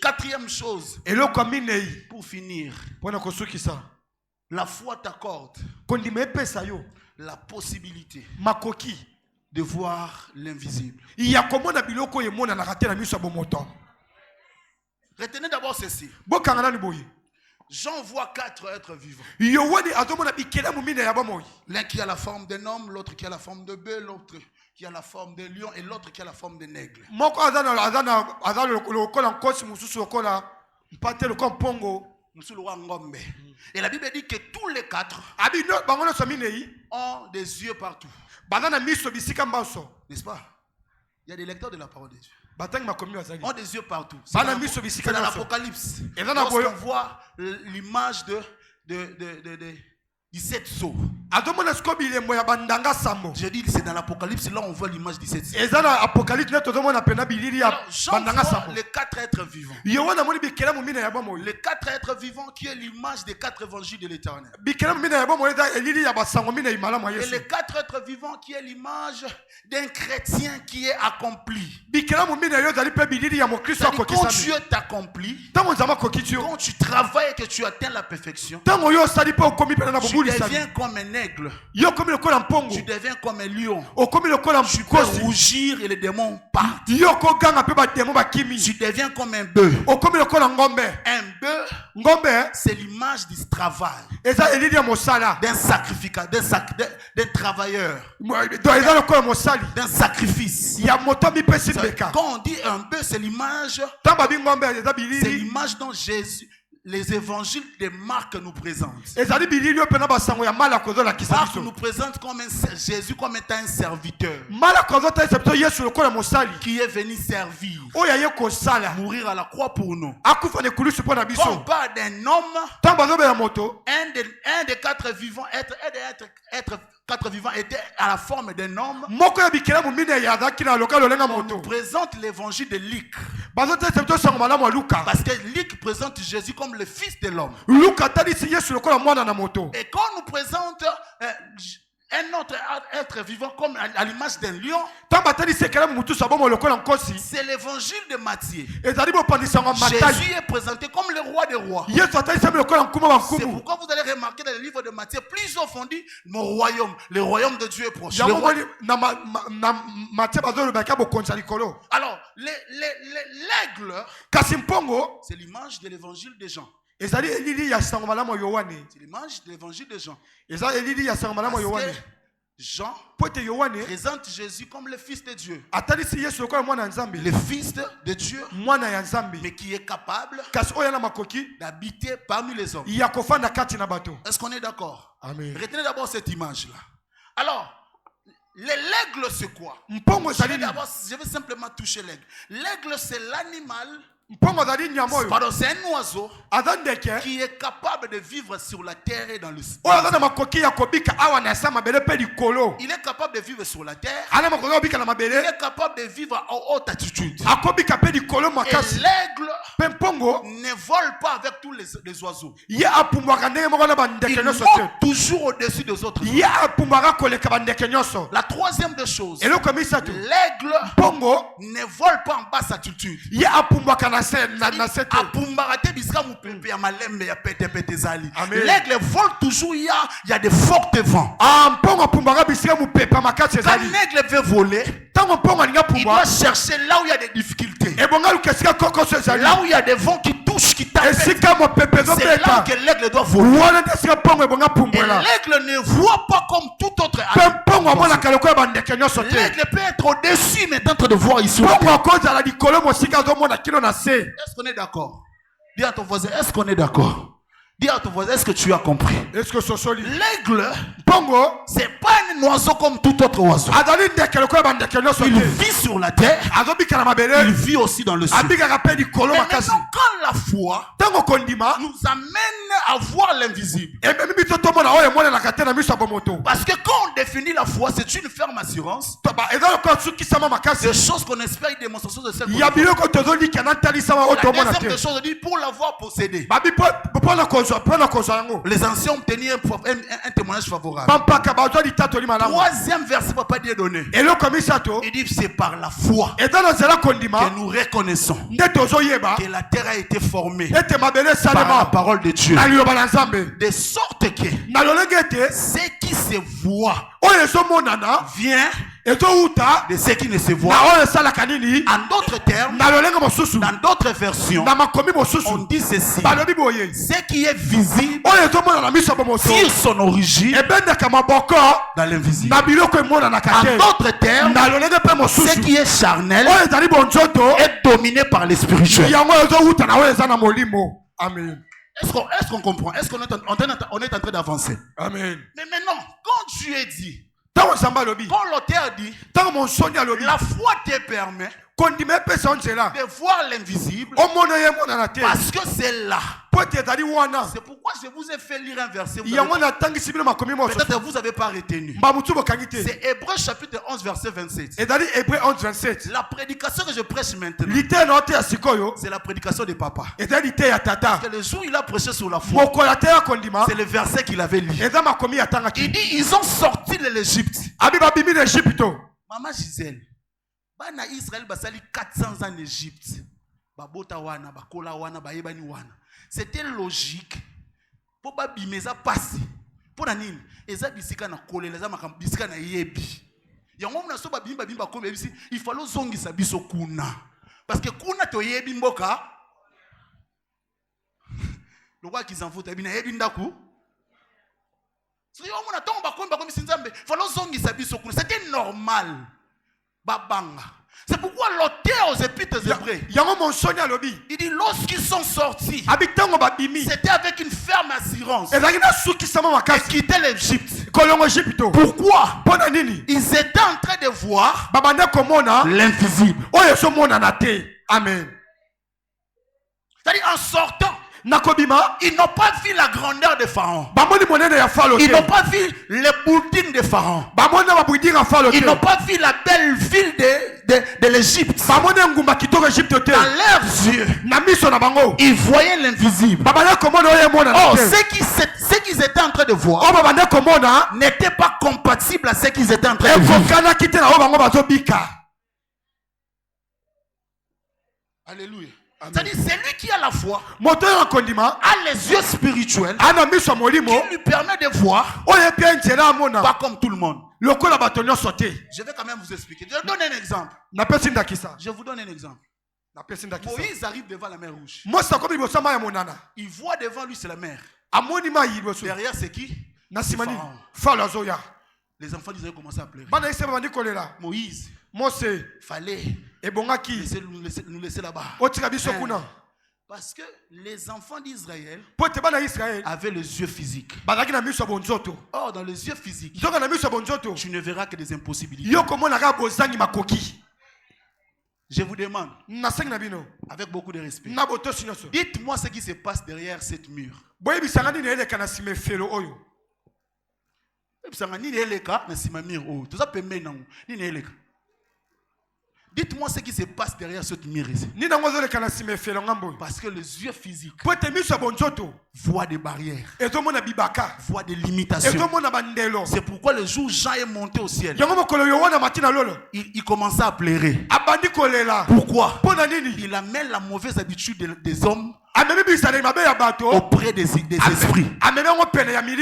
quatrième chose. Pour finir. La foi t'accorde la possibilité de voir l'invisible. Retenez d'abord ceci. Jean voit 4 êtres vivants. L'un qui a la forme d'un homme, l'autre qui a la forme de bœuf, l'autre qui a la forme de lion et l'autre qui a la forme de aigle. Et la Bible dit que tous les 4 ont des yeux partout. N'est-ce pas? Il y a des lecteurs de la parole de Dieu. Ont des yeux partout. C'est dans l'Apocalypse. Lorsqu'on voit l'image de 17 sceaux. Je dis c'est dans l'Apocalypse, là on voit l'image 17 sceaux. Jean voit les 4 êtres vivants. Les 4 êtres vivants qui est l'image des 4 évangiles de l'Éternel. Et les 4 êtres vivants qui est l'image d'un chrétien qui est accompli. Quand Dieu t'accomplit, quand tu travailles et que tu atteins la perfection, tu deviens comme un aigle. Yo comme le col en pongo. Tu deviens comme un lion. O comme le col en Tu peux rougir et les démons partent. Yo ko ganga pe ba démon ba kimi. Tu deviens comme un bœuf. O comme le col en ngombe. Un bœuf, Ngombe c'est l'image du travail. et ça elidi mosala. D'un sacrificateur, d'un travailleur. Do eza le col mosali. D'un sacrifice. Ya moto mi pesi beka. Quand on dit un bœuf, c'est l'image. Tamba bi ngombe eza C'est bilili. l'image dont Jésus, les évangiles de Marc nous présentent. Ezali bilili yo pena basango ya mala kozo la Marc kisabiso. nous présente comme Jésus comme étant un serviteur Mala kozo ta septo yesu le col mosali. qui est venu servir, Oya ye ko sala. mourir à la croix pour nous. Akufa ne kulusu pona Quand on biso. parle d'un homme, Tamba zo be ya moto. un des quatre vivants, être quatre vivants était à la forme d'un homme. Moko ya bikela mu mine ya zaki na lokalo lenga On nous moto. présente l'évangile de Luc. Bazo ta septo sango malamu Luka. Parce que Luc présente Jésus comme le fils de l'homme. Luka tali si yesu le col mwana na moto. Et quand on nous présente un autre être vivant comme à l'image d'un lion, Tamba tali se kala mutu sabomo le col en kosi. c'est l'évangile de Matthieu. Ezali bo pandisa ngo matai. Jésus est présenté comme le roi des rois. Yesu atali se le col en kuma C'est bankumu. pourquoi vous allez remarquer dans le livre de Matthieu, plusieurs font dit, mon royaume, le royaume de Dieu est proche. Ya Le roi- moni na matia bazo le baka bo konsa likolo. Alors, l'aigle, Kasi mpongo c'est l'image de l'évangile de Jean. ezali elili ya sango malamu Yohane. C'est l'image de l'évangile de Jean. Ezali elili ya sango malamu Parce Yohane. que Jean Pote Yohane présente Jésus comme le fils de Dieu. atali si Yesu le col mwana nzambe. Le fils de Dieu, Mwana ya nzambe. mais qui est capable Kasi oya na makoki d'habiter parmi les hommes. ya kofanda kati na bato. Est-ce qu'on est d'accord? Amen. Retenez d'abord cette image-là. Alors, l'aigle, c'est quoi? Mpongo Je ezali nini? je vais simplement toucher l'aigle. L'aigle, c'est l'animal, Mpongo ezali nyama oyo. pardon, c'est un oiseau Aza ndeke qui est capable de vivre sur la terre et dans le ciel. oyo aza na makoki ya kobika awa na sa mabele pe likolo. Il est capable de vivre sur la terre. Ana makoki ya kobika na Il mabele. est capable de vivre en haute altitude. Akobika pe likolo Et makasi. l'aigle Pe mpongo ne vole pas avec tous les oiseaux. ye apumbwaka ndenge moko na bandeke Il nyonso monte te. toujours au-dessus des autres. Ye apumbwaka koleka bandeke nyonso. La troisième des choses, Eloko ya misato l'aigle mpongo ne vole pas en basse altitude. ye apumbwaka na se na se te. Apumbaka te bisika mupepe ya malembe ya pete zali. Amen. L'aigle vole toujours, il y a des forts vents. Mpongo apumbwaka bisika mopepe makasi Quand ezali. l'aigle veut voler, Ntango mpongo alingi il apumbwa doit chercher là où il y a des difficultés. ebonga luka esika kokoso ezali. Là où il y a des vents qui touchent, qui tapent. Esika mopepe C'est là ezobeta que l'aigle doit voler. wana nde esika mpongo ebonga Et pumbwela. l'aigle ne voit pas comme tout autre Pe animal. mpongo amonaka lokola bandeke nyonso te. L'aigle peut être au-dessus, mais est en train de voir ici. Mpongo akozala likolo mosika azomona kino na se. Est-ce qu'on est d'accord? Dis à ton voisin, est-ce qu'on est d'accord? Dis à ton voisin, est-ce que tu as compris? Est-ce que sosoli L'aigle, mpongo c'est pas un oiseau comme tout autre oiseau. azali ndeke lokola bandeke nyonso Il te. vit sur la terre, Azobika na il mabele vit aussi dans le ciel. abikaka pe likolo Mais makasi. maintenant, quand la foi Ntango kondima nous amène à voir l'invisible, ememi biso tomona oyo emonanaka te na miso ya bomoto. parce que quand on définit la foi, c'est une ferme assurance Eza lokola sukisama makasi des choses qu'on espère, une démonstration de celles qu'on ya ne voit biloko tozolika na ntalisama oyo pas. La tomona deuxième des te. choses, on dit pour l'avoir possédé. Babi mpona kozwa yango Les anciens ont tenu un témoignage favorable. bampaka bazwa litatoli malamu. Troisième verset, papa Dieu donné. eloko misato Il dit c'est par la foi eza na nzela que kondima nous reconnaissons nde tozoyeba que la terre a été formée ete mabele par la esalema parole de Dieu. na liloba na nzambe De sorte que na lolenge ete ce qui se voit oyo ezomonana vient ezowuta de ce qui ne se na voit. oyo esalaka nini En d'autres termes, na lolenge mosusu dans d'autres versions, na makomi on mosusu dit ceci. balobi boye Ce qui est visible oyo ezomona na miso ya bomoto tire son origine ebendaka maboko dans l'invisible. na biloko emonanaka En te d'autres termes, na lolenge mpe ce mosusu qui est charnel oyo ezali bonzoto est dominé par les spirituels. yango ezowuta na oyo eza na molimo. Amen. Est-ce qu'on comprend? Est-ce qu'on est, on est en train d'avancer? Amen. Mais maintenant, quand Dieu dit, Ntango nzambe alobi quand l'auteur dit, ntango monsoni alobi la foi te permet kondima epesa yo nzela de voir l'invisible omona ye emonana te parce que c'est là. po ete ezali wana. C'est pourquoi je vous ai fait lire un verset. Yango natangisi bino makomi mosusu Peut-être vous n'avez pas retenu. mba motu bokangi te. C'est Hébreux chapitre 11 verset 27. ezali Hébreux 11:27. La prédication que je prêche maintenant, lite na yo te ya sikoyo c'est la prédication de papa. ezali lite ya tata. Parce que le jour où il a prêché sur la foi, mokola te ya kondima c'est le verset qu'il avait lu. eza makomi Il yatangaki. dit, ils ont sorti de l'Égypte. abi babimi na Egypto. Maman Gisèle, bana Israël basali 400 ans en Égypte. Babota wana, bakola wana, bayebani wana. C'était logique. Pour babimeza passer. Pour la nine, eza bisika na kolela, eza makam bisika na yebi. Yango mna so ba bimba kombe bisi, il faut zongisa biso kuna. Parce que kuna to yebi mboka. Le roi qui s'en fout, il yebi ndaku. So yo mna tomba kombe bisi nzambe, il faut zongisa biso kuna. C'était normal. Babanga. C'est pourquoi l'auteur aux épîtres hébreux, il dit lorsqu'ils sont sortis, c'était avec une ferme assurance et quittaient l'Égypte. Pourquoi? Ils étaient en train de voir l'invisible. Amen. C'est-à-dire en sortant, ils n'ont pas vu la grandeur de Pharaon. Ils n'ont pas vu les buildings de Pharaon. Ils n'ont pas vu la belle ville de l'Égypte. Dans leurs yeux, ils voyaient l'invisible. Oh, ce qu'ils étaient en train de voir n'était pas compatible à ce qu'ils étaient en train de vivre. Alléluia. C'est-à-dire, c'est lui qui a la foi, a les yeux spirituels, qui lui permet de voir, pas comme tout le monde. Je vais quand même vous expliquer. Je donne un exemple. Je vous donne un exemple. Moïse arrive devant la mer rouge. Il voit devant lui, c'est la mer. Derrière, c'est qui? Pharaon. Les enfants d'Israël commencent à pleurer. Moïse, fallait nous laisser là-bas. Parce que les enfants d'Israël avaient les yeux physiques. Or, dans les yeux physiques, tu ne verras que des impossibilités. Je vous demande, avec beaucoup de respect, dites-moi ce qui se passe derrière cette mur. Dites-moi ce qui se passe derrière cette mur ici. Parce que les yeux physiques voient des barrières, voient des limitations. C'est pourquoi le jour où Jean est monté au ciel, il commençait à pleurer. Pourquoi? Il amène la mauvaise habitude des hommes auprès des esprits.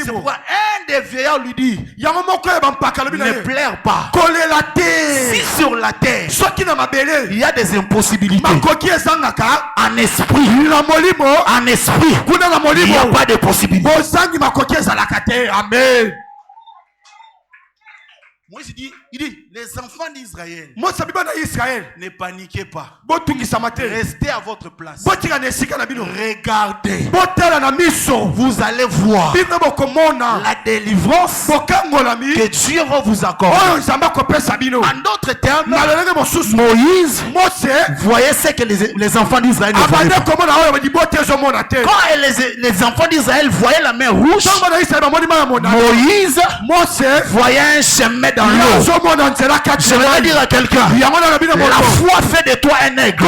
C'est pourquoi un des vieillards lui dit, ne pleure pas. Si sur la terre il y a des impossibilités, en esprit, il n'y a pas de possibilité. Amen. Moi, il dit, les enfants d'Israël, ne paniquez pas. Restez à votre place. Regardez. Vous allez voir la délivrance que Dieu va vous accorder. En d'autres termes, Moïse voyait ce que les enfants d'Israël ne voyaient pas. Quand les enfants d'Israël voyaient la mer rouge, Moïse voyait un chemin dans l'eau. Je vais dire à quelqu'un, la foi fait de toi un aigle.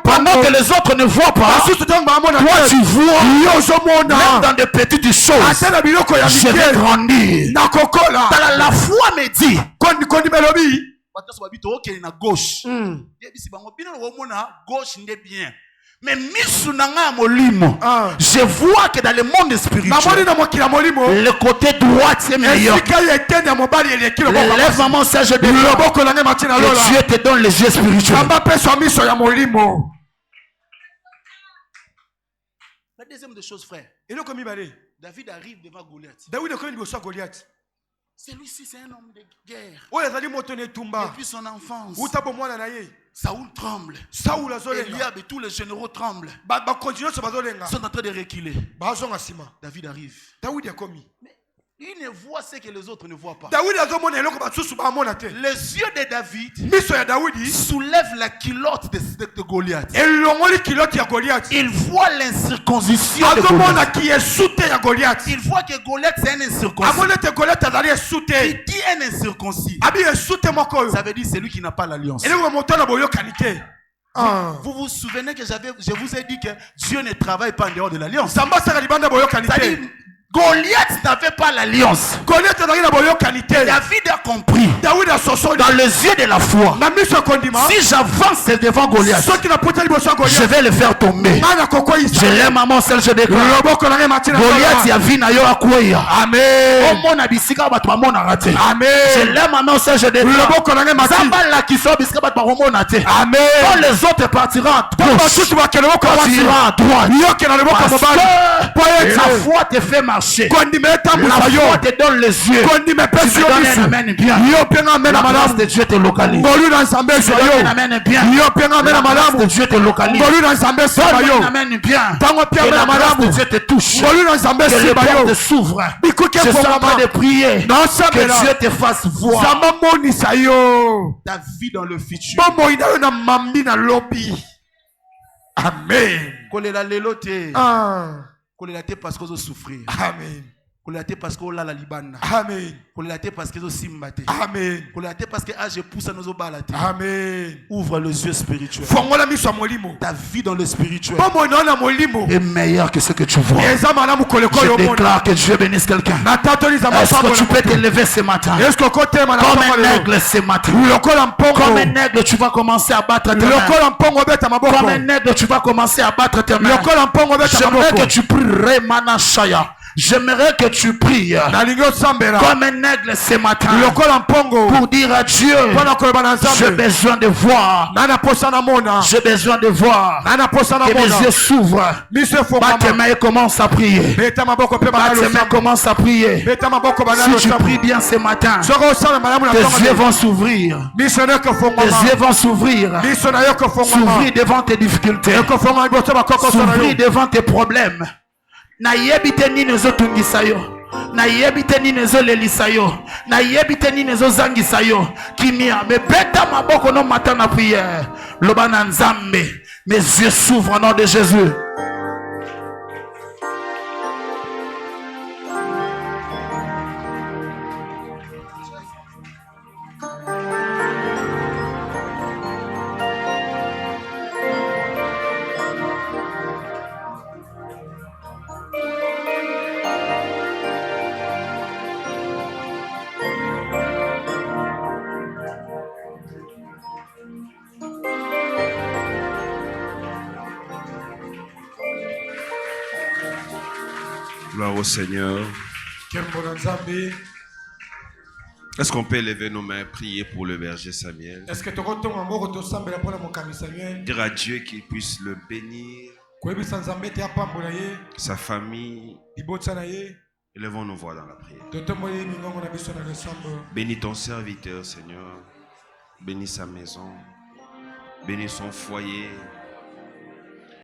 Pendant que les autres ne voient pas, toi tu vois. Même dans de petites choses, je vais grandir. La foi me dit, gauche. Gauche n'est bien. Mais je vois que dans le monde spirituel, le côté droit c'est meilleur. Lève maman sage de que Dieu te donne les yeux spirituels. La deuxième des choses, frère, David arrive devant Goliath. Celui-ci, c'est un homme de guerre. Depuis son enfance, Saoul tremble. Eliab et tous les généraux tremblent. Ils sont en train de reculer. David arrive. Mais il ne voit ce que les autres ne voient pas. Les yeux de David soulèvent la culotte de Goliath. Il voit l'incirconcision de Goliath. Il voit que Goliath c'est un incirconcis. Il dit un incirconcis. Ça veut dire celui qui n'a pas l'alliance. Vous vous souvenez que je vous ai dit que Dieu ne travaille pas en dehors de l'alliance. C'est-à-dire, Goliath n'avait pas l'alliance. David a compris dans les yeux de la foi. Si j'avance devant Goliath, je vais le faire tomber. Je l'aime à mon seul, je déclare. Goliath a vu na yo akweya. Amen. Je l'aime à mon seul, je déclare. Amen. Quand les autres partiront à gauche, partiront à droite. La foi te fait marcher. La foi te donne les yeux. Tu me donnes un amen bien. La grâce de Dieu te localise. Tu me donnes un amen bien. La grâce de Dieu te localise. Un amen bien. Que la grâce de Dieu te touche. Que les portes te s'ouvrent. Je suis en train de prier. Que Dieu te fasse voir ta vie dans le futur. Amen. Kolela lelo te. Kolela te parce que vous souffrir. Amen. Kolela te parce que vous la libana. Amen. Kolela te parce que vous simbate. Amen. Kolela te parce que je pousse à nos balate. Amen. Ouvre les yeux spirituels. Ta vie dans le spirituel est meilleure que ce que tu vois. Je déclare que Dieu bénisse quelqu'un. Est-ce que tu peux te lever ce matin? Comme un aigle ce matin. Comme un aigle, tu vas commencer à battre tes mains. Comme un aigle, tu vas commencer à battre tes mains. J'aimerais que tu pries Remanashaya. J'aimerais que tu pries comme un aigle ce matin pour dire à Dieu, j'ai besoin de voir. J'ai besoin de voir. Que mes yeux s'ouvrent. Bat tes mains et commence à prier. Bat tes mains, commence à prier. Si tu pries bien ce matin, tes yeux vont s'ouvrir. Tes yeux vont s'ouvrir. S'ouvrir devant tes difficultés. S'ouvrir devant tes problèmes. Na yebite ni nezo tungisa yo. Na yebite ni nezo lelisa yo. Na yebite ni nezo zangisa yo. Kimia me beta maboko no matin na prière. Loba na nzambe. Mes yeux s'ouvrent au nom de Jésus. Gloire au Seigneur. Est-ce qu'on peut lever nos mains, prier pour le berger Samuel? Dire à Dieu qu'il puisse le bénir, sa famille. Élevons nos voix dans la prière. Bénis ton serviteur, Seigneur. Bénis sa maison. Bénis son foyer.